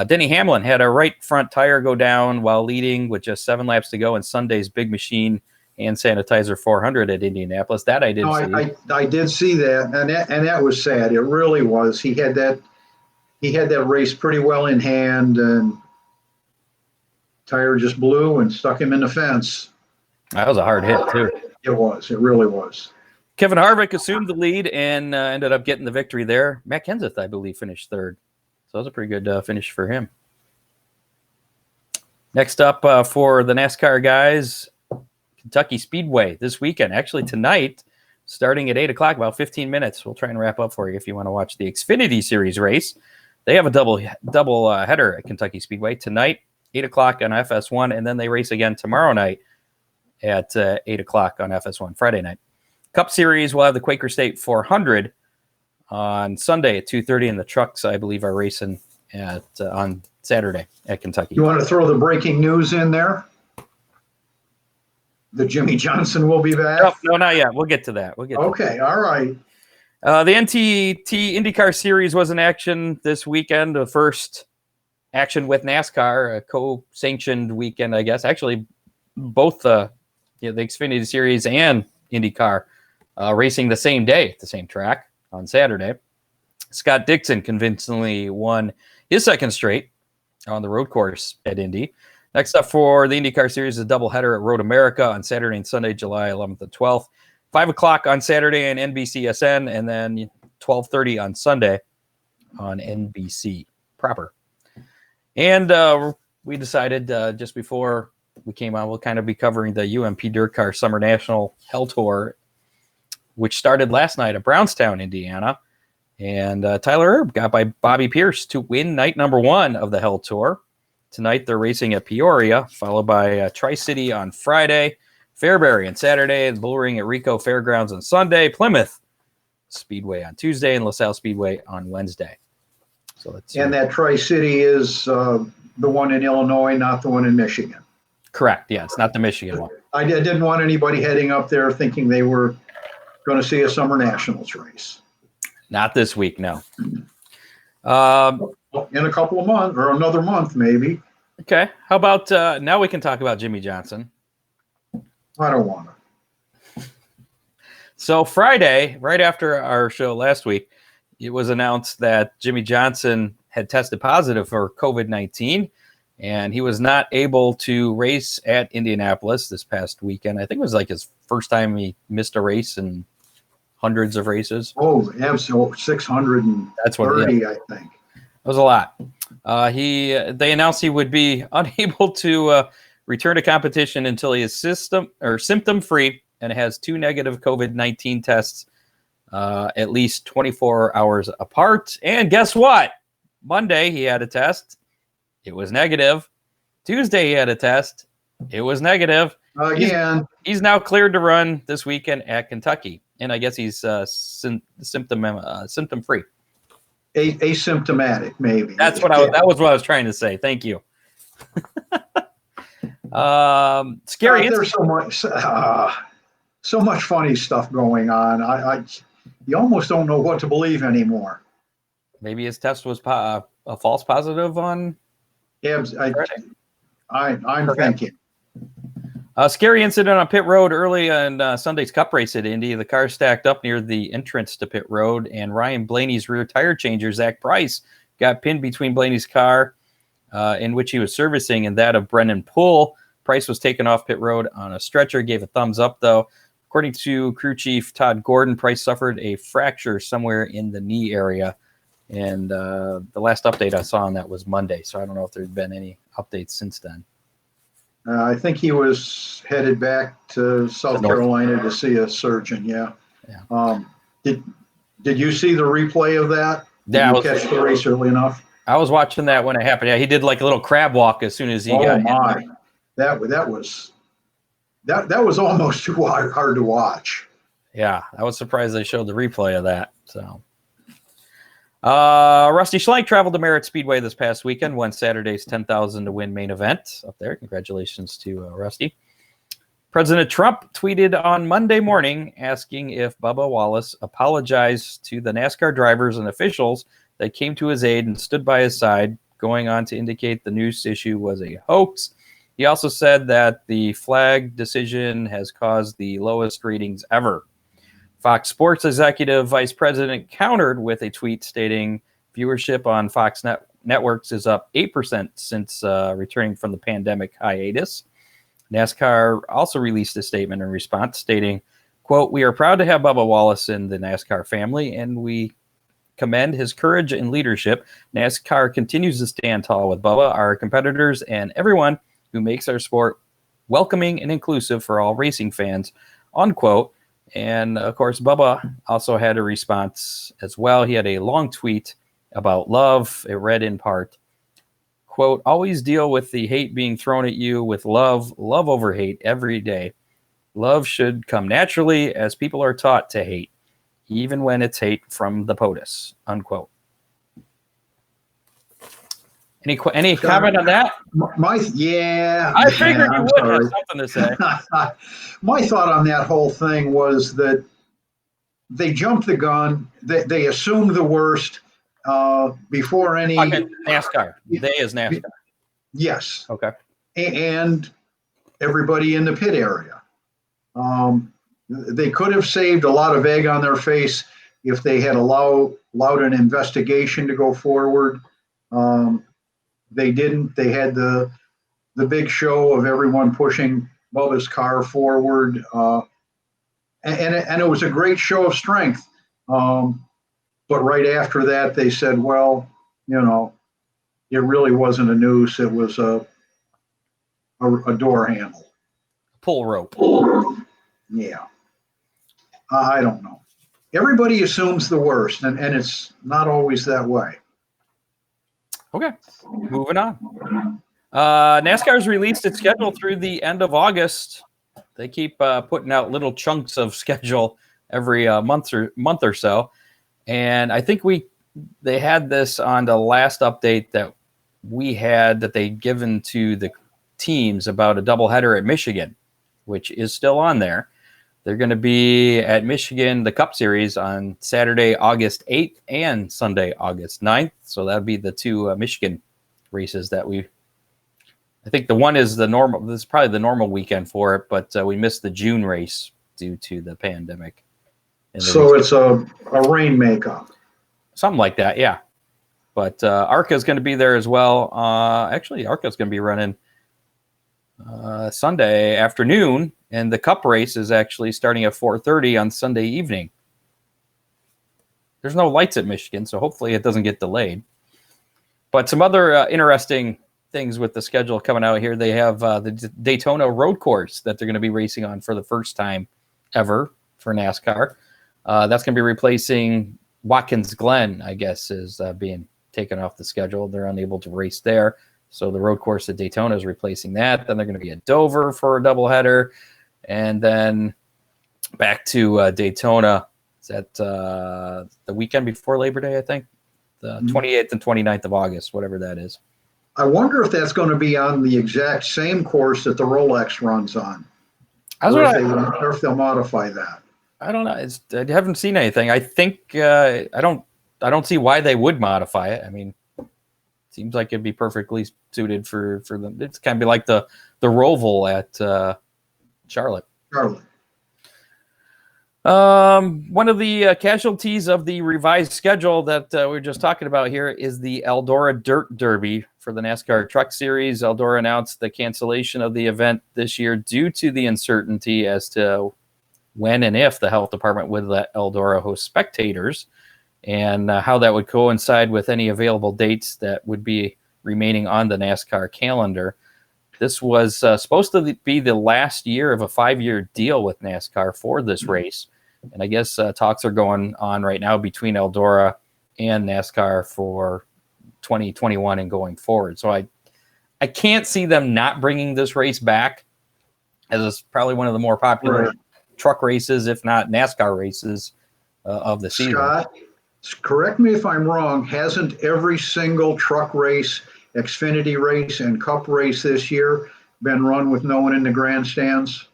Denny Hamlin had a right front tire go down while leading with just 7 laps to go in Sunday's Big Machine hand sanitizer 400 at Indianapolis. That I did see. I did see that, and that was sad. It really was. He had that race pretty well in hand, and tire just blew and stuck him in the fence. That was a hard hit too. It was. It really was. Kevin Harvick assumed the lead and ended up getting the victory there. Matt Kenseth, I believe, finished third. So that was a pretty good finish for him. Next up for the NASCAR guys, Kentucky Speedway this weekend. Actually tonight, starting at 8 o'clock, about 15 minutes. We'll try and wrap up for you if you want to watch the Xfinity Series race. They have a double header at Kentucky Speedway tonight, 8 o'clock on FS1, and then they race again tomorrow night at 8 o'clock on FS1, Friday night. Cup Series will have the Quaker State 400 on Sunday at 2:30, and the trucks, I believe, are racing on Saturday at Kentucky. You want to throw the breaking news in there? That Jimmy Johnson will be back? No, not yet. We'll get to that. Okay, all right. The NTT IndyCar Series was in action this weekend, the first action with NASCAR, a co-sanctioned weekend, I guess. Actually, both the Xfinity Series and IndyCar racing the same day at the same track on Saturday. Scott Dixon convincingly won his second straight on the road course at Indy. Next up for the IndyCar Series is a doubleheader at Road America on Saturday and Sunday, July 11th and 12th. 5 o'clock on Saturday on NBCSN, and then 12:30 on Sunday on NBC proper. And we decided just before we came on, we'll kind of be covering the UMP Dirt Car Summer National Hell Tour, which started last night at Brownstown, Indiana. And Tyler Erb got by Bobby Pierce to win night number 1 of the Hell Tour. Tonight they're racing at Peoria, followed by Tri-City on Friday, Fairbury on Saturday, the Bull Ring at Rico Fairgrounds on Sunday, Plymouth Speedway on Tuesday, and LaSalle Speedway on Wednesday. So that Tri-City is the one in Illinois, not the one in Michigan. Correct. Yeah, it's not the Michigan one. I didn't want anybody heading up there thinking they were going to see a Summer Nationals race. Not this week, no. In a couple of months, or another month, maybe. Okay. How about now we can talk about Jimmy Johnson. I don't want to. So Friday, right after our show last week, it was announced that Jimmy Johnson had tested positive for COVID-19, and he was not able to race at Indianapolis this past weekend. I think it was like his first time he missed a race in hundreds of races. Oh, absolutely, 630, that's what, yeah. I think. It was a lot. They announced he would be unable to return to competition until he is symptom-free and has 2 negative COVID-19 tests at least 24 hours apart. And guess what? Monday he had a test. It was negative. Tuesday he had a test. It was negative. Again. He's now cleared to run this weekend at Kentucky. And I guess he's symptom-free. Asymptomatic, maybe. That was what I was trying to say. Thank you. Scary. There's so much. so much funny stuff going on. You almost don't know what to believe anymore. Maybe his test was a false positive on Friday. I'm thinking. A scary incident on pit road early in Sunday's Cup race at Indy. The car stacked up near the entrance to pit road, and Ryan Blaney's rear tire changer, Zach Price, got pinned between Blaney's car in which he was servicing and that of Brennan Poole. Price was taken off pit road on a stretcher, gave a thumbs up, though. According to crew chief Todd Gordon, Price suffered a fracture somewhere in the knee area. And the last update I saw on that was Monday, so I don't know if there's been any updates since then. I think he was headed back to South Carolina to see a surgeon. Yeah. Did you see the replay of that? Did you catch the race early enough? I was watching that when it happened. Yeah, he did like a little crab walk as soon as he got hit. That was almost too hard to watch. Yeah, I was surprised they showed the replay of that. So. Rusty Schlenk traveled to Merritt Speedway this past weekend, won Saturday's 10,000 to win main event up there. Congratulations to Rusty. President Trump tweeted on Monday morning asking if Bubba Wallace apologized to the NASCAR drivers and officials that came to his aid and stood by his side, going on to indicate the news issue was a hoax. He also said that the flag decision has caused the lowest ratings ever. Fox Sports Executive Vice President countered with a tweet stating viewership on Fox networks is up 8% since returning from the pandemic hiatus. NASCAR also released a statement in response stating, quote, "We are proud to have Bubba Wallace in the NASCAR family, and we commend his courage and leadership. NASCAR continues to stand tall with Bubba, our competitors, and everyone who makes our sport welcoming and inclusive for all racing fans," unquote. And, of course, Bubba also had a response as well. He had a long tweet about love. It read in part, quote, "Always deal with the hate being thrown at you with love over hate every day. Love should come naturally as people are taught to hate, even when it's hate from the POTUS," unquote. Any comment on that? I figured you would have something to say. My thought on that whole thing was that they jumped the gun. They assumed the worst before any NASCAR. They is NASCAR. Yes. Okay. And everybody in the pit area. They could have saved a lot of egg on their face if they had allowed an investigation to go forward. They didn't. They had the big show of everyone pushing Bubba's car forward, and it was a great show of strength. But right after that, they said, "Well, it really wasn't a noose. It was a door handle, pull rope." Yeah, I don't know. Everybody assumes the worst, and it's not always that way. Okay, moving on. NASCAR's released its schedule through the end of August. They keep putting out little chunks of schedule every month or so, and I think they had this on the last update that we had that they'd given to the teams about a doubleheader at Michigan, which is still on there. They're going to be at Michigan, the Cup Series, on Saturday, August 8th and Sunday, August 9th. So that would be the two Michigan races that I think the one is this is probably the normal weekend for it, but we missed the June race due to the pandemic. So it's a rain makeup. Something like that, yeah. But ARCA is going to be there as well. Actually, ARCA is going to be running Sunday afternoon, and the Cup race is actually starting at 4:30 on Sunday evening. There's no lights at Michigan, so hopefully it doesn't get delayed. But some other interesting things with the schedule coming out here. They have the Daytona road course that they're going to be racing on for the first time ever for NASCAR. That's going to be replacing Watkins Glen, I guess, is being taken off the schedule. They're unable to race there. So the road course at Daytona is replacing that. Then they're going to be at Dover for a doubleheader. And then back to Daytona. It's at the weekend before Labor Day, I think. The 28th and 29th of August, whatever that is. I wonder if that's going to be on the exact same course that the Rolex runs on. or if they'll modify that. I don't know. I haven't seen anything. I think I don't see why they would modify it. I mean, it seems like it'd be perfectly suited for them. It's kind of be like the Roval at Charlotte. One of the casualties of the revised schedule that we were just talking about here is the Eldora Dirt Derby for the NASCAR Truck Series. Eldora announced the cancellation of the event this year due to the uncertainty as to when and if the health department would let Eldora host spectators, and how that would coincide with any available dates that would be remaining on the NASCAR calendar. This was supposed to be the last year of a 5-year deal with NASCAR for this race. And I guess talks are going on right now between Eldora and NASCAR for 2021 and going forward. So I can't see them not bringing this race back, as it's probably one of the more popular truck races, if not NASCAR races of the season. Scott, correct me if I'm wrong. Hasn't every single truck race, Xfinity race, and Cup race this year been run with no one in the grandstands?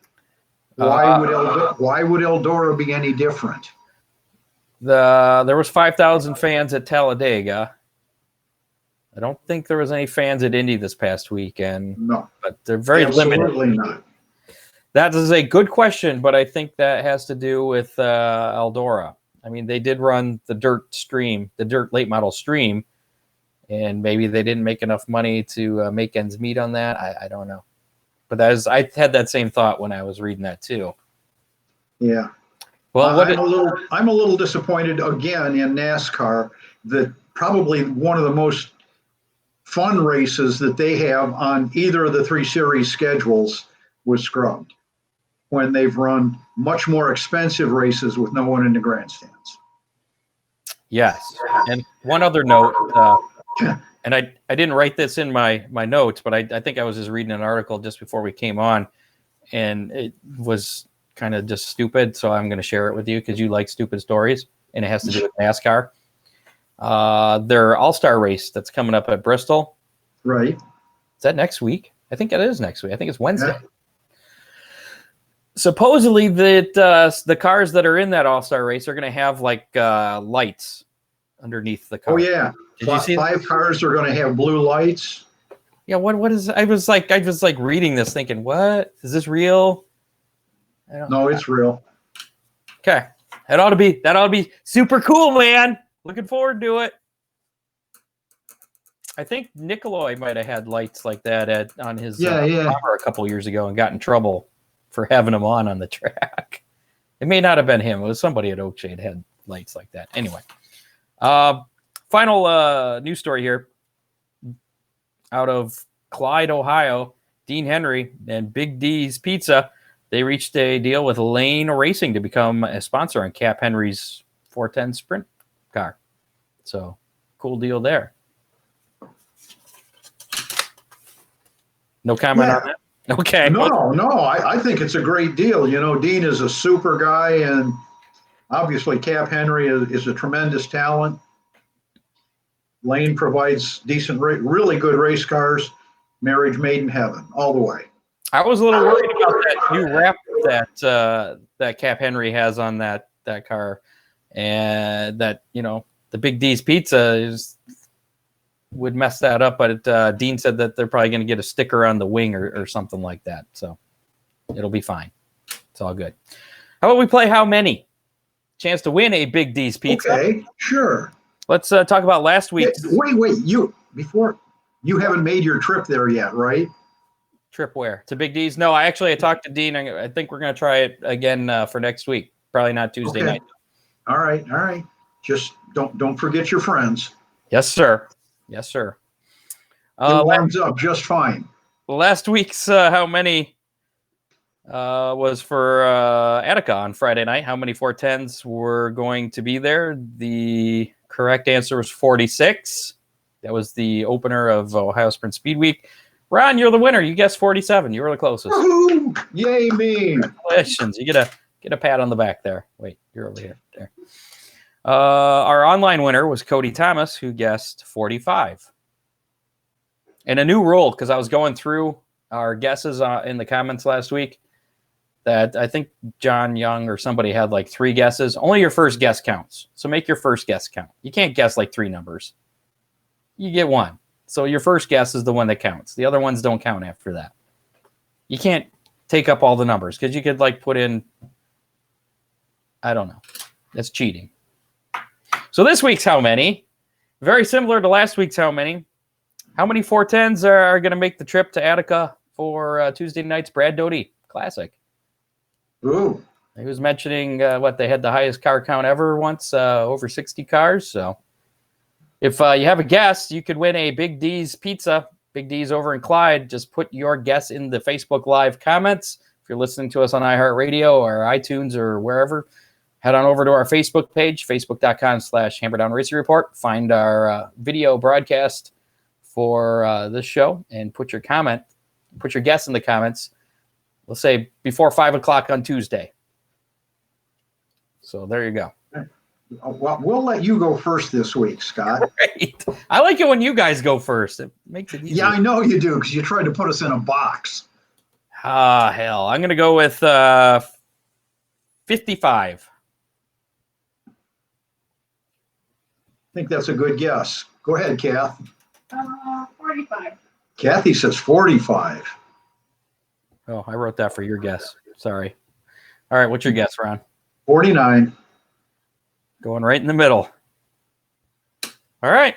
Why would Eldora be any different? There was 5,000 fans at Talladega. I don't think there was any fans at Indy this past weekend. No, but they're very limited. Absolutely not. That is a good question, but I think that has to do with Eldora. I mean, they did run the dirt late model stream, and maybe they didn't make enough money to make ends meet on that. I don't know. But I had that same thought when I was reading that too. Yeah. Well, I'm a little disappointed again in NASCAR that probably one of the most fun races that they have on either of the 3 series schedules was scrubbed when they've run much more expensive races with no one in the grandstands. Yes. And one other note, and I didn't write this in my notes, but I think I was just reading an article just before we came on, and it was kind of just stupid. So I'm going to share it with you because you like stupid stories, and it has to do with NASCAR. Their All-Star race that's coming up at Bristol. Right. Is that next week? I think it is next week. I think it's Wednesday. Yeah. Supposedly that the cars that are in that All-Star race are going to have like lights underneath the car. Oh yeah. Did you see 5 cars are going to have blue lights? Yeah, what is I was like reading this thinking, what? Is this real? No, it's real. Okay. That ought to be super cool, man. Looking forward to it. I think Nikolai might have had lights like that on his bomber a couple years ago and got in trouble for having them on the track. It may not have been him. It was somebody at Oakshade had lights like that. Anyway, final news story here out of Clyde, Ohio. Dean Henry and Big D's Pizza, they reached a deal with Lane Racing to become a sponsor on Cap Henry's 410 Sprint car. So cool deal there. No comment on that? Okay. No, I think it's a great deal. You know, Dean is a super guy, and obviously Cap Henry is a tremendous talent. Lane provides decent, really good race cars. Marriage made in heaven, all the way. I was a little worried about that new wrap that Cap Henry has on that car, and that, you know, the Big D's Pizza would mess that up. But Dean said that they're probably going to get a sticker on the wing or something like that, so it'll be fine. It's all good. How about we play How Many? Chance to win a Big D's Pizza. Okay, sure. Let's talk about last week's. Wait. You haven't made your trip there yet, right? Trip where? To Big D's? No, I talked to Dean. I think we're going to try it again for next week. Probably not Tuesday night. All right. Just don't forget your friends. Yes, sir. It warms up just fine. Last week's How Many was for Attica on Friday night. How many 410s were going to be there? The correct answer was 46. That was the opener of Ohio Sprint Speed Week. Ron, you're the winner. You guessed 47. You were the closest. Woo-hoo! Yay me! Congratulations. You get a pat on the back there. Wait, you're over here. There. Our online winner was Cody Thomas, who guessed 45. And a new rule, because I was going through our guesses in the comments last week. that I think John Young or somebody had like 3 guesses. Only your first guess counts. So make your first guess count. You can't guess like 3 numbers. You get 1. So your first guess is the one that counts. The other ones don't count after that. You can't take up all the numbers because you could like put in, I don't know. That's cheating. So this week's how many? Very similar to last week's how many. How many 410s are going to make the trip to Attica for Tuesday night's Brad Doty Classic? Ooh. He was mentioning they had the highest car count ever once, over 60 cars. So if you have a guess, you could win a Big D's pizza. Big D's over in Clyde. Just put your guess in the Facebook Live comments. If you're listening to us on iHeartRadio or iTunes or wherever, head on over to our Facebook page, facebook.com/Hammerdown Racing Report. Find our video broadcast for this show and put your guess in the comments. We'll say before 5 o'clock on Tuesday. So there you go. Well, we'll let you go first this week, Scott. Great. I like it when you guys go first. It makes it easy. Yeah, I know you do because you tried to put us in a box. Ah, hell. I'm going to go with 55. I think that's a good guess. Go ahead, Kath. 45. Kathy says 45. Oh, I wrote that for your guess. Sorry. All right, what's your guess, Ron? 49. Going right in the middle. All right.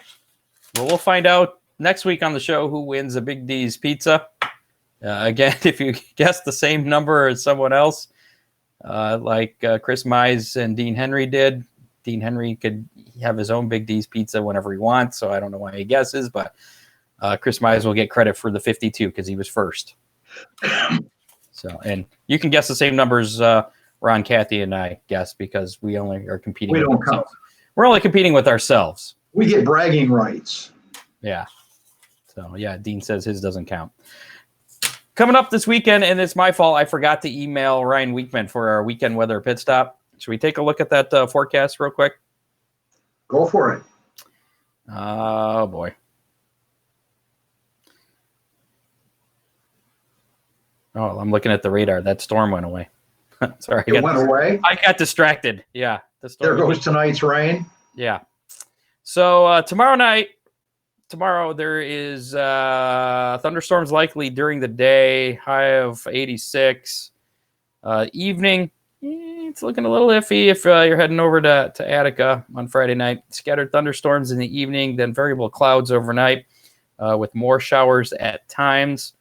Well, we'll find out next week on the show who wins a Big D's pizza. Again, if you guess the same number as someone else, like Chris Mize and Dean Henry did, Dean Henry could have his own Big D's pizza whenever he wants, so I don't know why he guesses, but Chris Mize will get credit for the 52 because he was first. So, and you can guess the same numbers Ron, Kathy, and I guess because we only are competing. We with don't ourselves. count. We're only competing with ourselves. We get bragging rights. Yeah. So, yeah, Dean says his doesn't count. Coming up this weekend, and it's my fault, I forgot to email Ryan Weekman for our weekend weather pit stop. Should we take a look at that forecast real quick? Go for it. Oh, boy. Oh, I'm looking at the radar. That storm went away. Sorry. It went away. I got distracted. Yeah. There goes tonight's rain. Yeah. So tomorrow there is thunderstorms likely during the day, high of 86. Evening, it's looking a little iffy if you're heading over to Attica on Friday night. Scattered thunderstorms in the evening, then variable clouds overnight with more showers at times.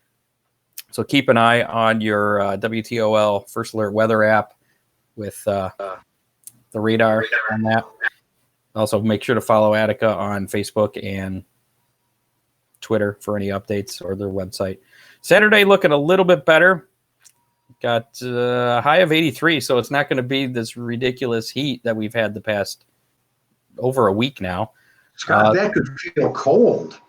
So keep an eye on your WTOL First Alert Weather app with the radar on that. Also, make sure to follow Attica on Facebook and Twitter for any updates or their website. Saturday looking a little bit better. Got a high of 83, so it's not going to be this ridiculous heat that we've had the past over a week now. Scott, that could feel cold.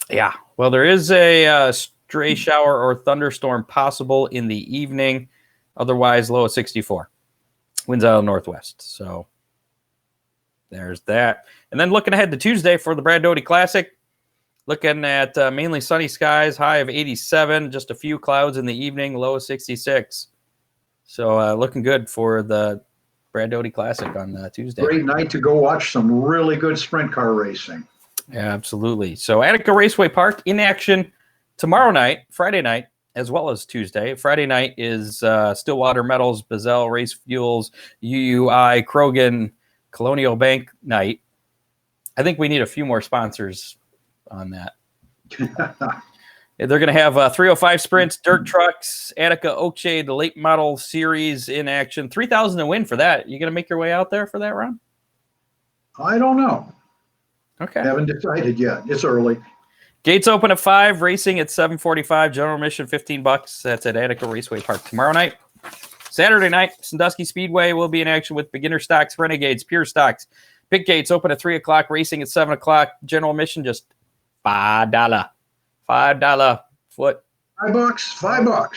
Yeah. Well, there is a stray shower or thunderstorm possible in the evening. Otherwise, low of 64. Winds out of the northwest. So there's that. And then looking ahead to Tuesday for the Brad Doty Classic, looking at mainly sunny skies, high of 87, just a few clouds in the evening, low of 66. So looking good for the Brad Doty Classic on Tuesday. Great night to go watch some really good sprint car racing. Yeah, absolutely. So Attica Raceway Park in action tomorrow night, Friday night, as well as Tuesday. Friday night is Stillwater Metals, Bazell Race Fuels, UUI, Krogan, Colonial Bank night. I think we need a few more sponsors on that. They're going to have 305 sprints, dirt trucks, Attica Oakshade, the late model series in action. 3,000 to win for that. You going to make your way out there for that, Ron? I don't know. Okay. Haven't decided yet. It's early. Gates open at 5, racing at 7:45. General admission $15. That's at Attica Raceway Park tomorrow night. Saturday night, Sandusky Speedway will be in action with beginner stocks, renegades, pure stocks. Pit gates open at 3 o'clock, racing at 7 o'clock. General admission just $5. $5 foot. $5.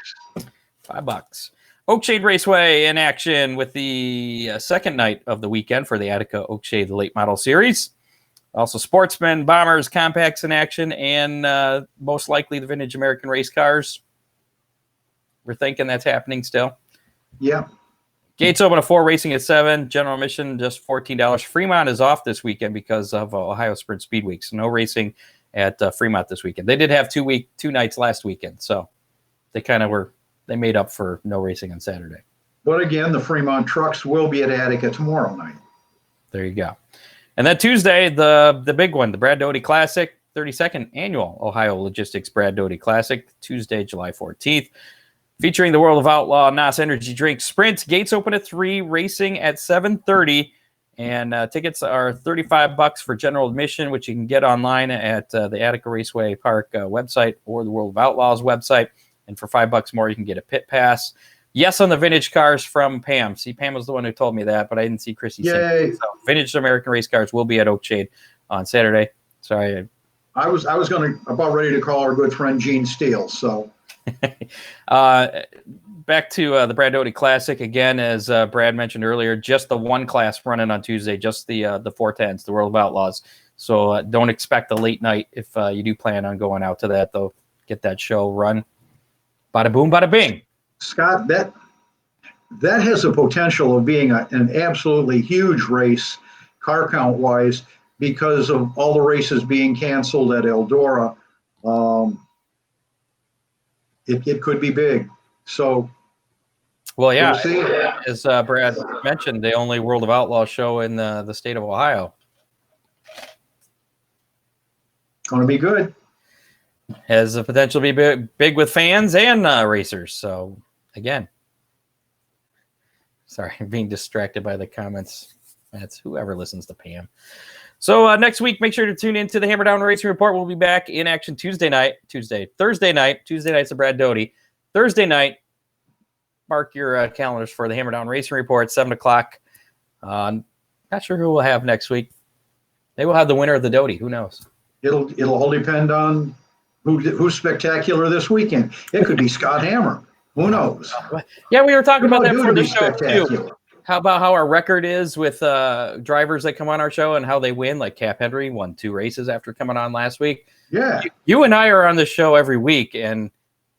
$5. Oakshade Raceway in action with the second night of the weekend for the Attica Oakshade Late Model Series. Also, Sportsmen, Bombers, Compacts in action, and most likely the Vintage American Race Cars. We're thinking that's happening still. Yeah. Gates open at 4, racing at 7. General admission just $14. Fremont is off this weekend because of Ohio Sprint Speed Week, so no racing at Fremont this weekend. They did have 2 nights last weekend, so they made up for no racing on Saturday. But again, the Fremont trucks will be at Attica tomorrow night. There you go. And then Tuesday, the big one, the Brad Doty Classic, 32nd annual Ohio Logistics Brad Doty Classic, Tuesday, July 14th. Featuring the World of Outlaw NOS Energy Drink Sprint. Gates open at 3, racing at 7:30, and tickets are $35 for general admission, which you can get online at the Attica Raceway Park website or the World of Outlaws website. And for $5 more, you can get a pit pass. Yes, on the vintage cars from Pam. See, Pam was the one who told me that, but I didn't see Chrissy say it. So vintage American race cars will be at Oakshade on Saturday. Sorry, I was about ready to call our good friend Gene Steele. So. Back to the Brad Doty Classic again, as Brad mentioned earlier, just the one class running on Tuesday, just the 410s, the World of Outlaws. So don't expect a late night if you do plan on going out to that, though. Get that show run. Bada boom, bada bing. Scott, that has the potential of being an absolutely huge race, car count wise, because of all the races being canceled at Eldora. It could be big. So, well, yeah, we'll see. As Brad mentioned, the only World of Outlaws show in the state of Ohio. Going to be good. Has the potential to be big with fans and racers. So, again, sorry, I'm being distracted by the comments. That's whoever listens to Pam. So next week, make sure to tune into the Hammer Down Racing Report. We'll be back in action Thursday night. Tuesday night's the Brad Doty. Thursday night, mark your calendars for the Hammer Down Racing Report, 7 o'clock. Not sure who we'll have next week. Maybe we'll have the winner of the Doty. Who knows? It'll all depend on who's spectacular this weekend. It could be Scott Hammer. Who knows? Yeah, we were talking about that for the show spectacular too. How about how our record is with drivers that come on our show and how they win? Like Cap Henry won 2 races after coming on last week. Yeah. You and I are on the show every week, and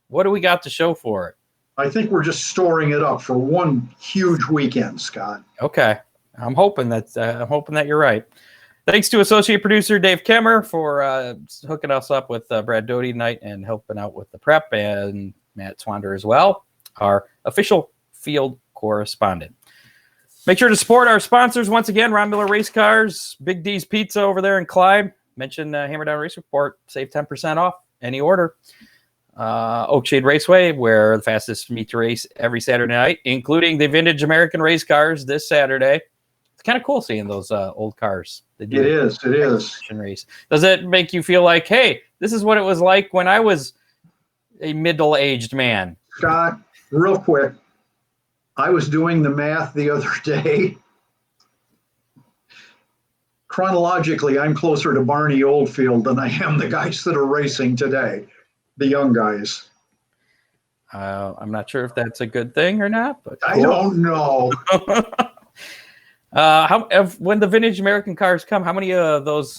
what do we got to show for it? I think we're just storing it up for one huge weekend, Scott. Okay. I'm hoping that you're right. Thanks to associate producer Dave Kemmer for hooking us up with Brad Doty tonight and helping out with the prep, and Matt Swander as well, our official field correspondent. Make sure to support our sponsors once again, Ron Miller Race Cars, Big D's Pizza over there in Clyde. Mention Hammer Down Race Report, save 10% off any order. Oakshade Raceway, where the fastest meet to race every Saturday night, including the vintage American race cars this Saturday. It's kind of cool seeing those old cars. It is. Race. Does it make you feel like, hey, this is what it was like when I was a middle-aged man? Scott, real quick, I was doing the math the other day. Chronologically, I'm closer to Barney Oldfield than I am the guys that are racing today, the young guys. I'm not sure if that's a good thing or not, but I don't know. When the vintage American cars come, how many of those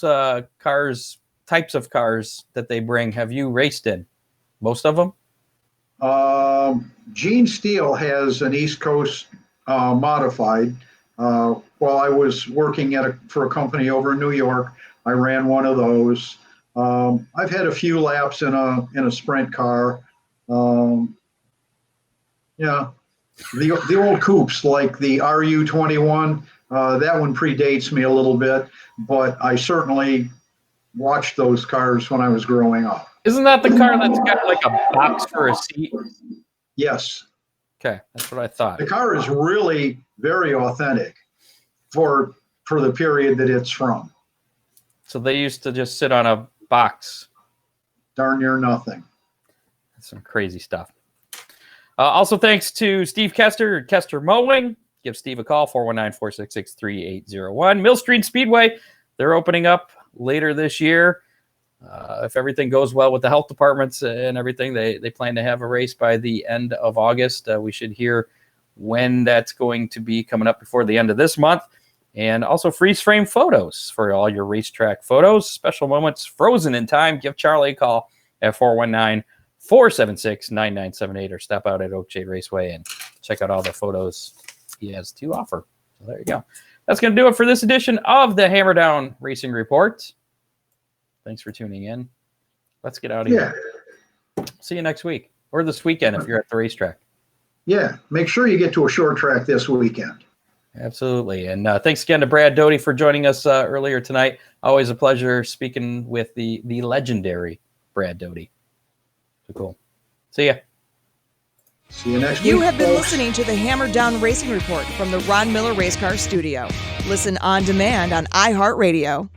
types of cars that they bring have you raced in? Most of them? Gene Steele has an East Coast modified. While I was working for a company over in New York, I ran one of those. I've had a few laps in a sprint car. Yeah, the old coupes like the RU21. That one predates me a little bit, but I certainly watched those cars when I was growing up. Isn't that the car that's got like a box for a seat? Yes. Okay, that's what I thought. The car is really very authentic for the period that it's from. So they used to just sit on a box. Darn near nothing. That's some crazy stuff. Also, thanks to Steve Kester, Kester Mowing. Give Steve a call, 419-466-3801. Mill Street Speedway, they're opening up later this year. If everything goes well with the health departments and everything, they plan to have a race by the end of August. We should hear when that's going to be coming up before the end of this month. And also freeze frame photos for all your racetrack photos. Special moments frozen in time. Give Charlie a call at 419-476-9978 or step out at Oakshade Raceway and check out all the photos he has to offer. So there you go. That's going to do it for this edition of the Hammer Down Racing Report. Thanks for tuning in. Let's get out of here. See you next week or this weekend if you're at the racetrack. Yeah, make sure you get to a short track this weekend. Absolutely. And thanks again to Brad Doty for joining us earlier tonight. Always a pleasure speaking with the legendary Brad Doty. So cool. See ya. See you next week. You have been folks. listening to the Hammer Down Racing Report from the Ron Miller Race Car Studio. Listen on demand on iHeartRadio.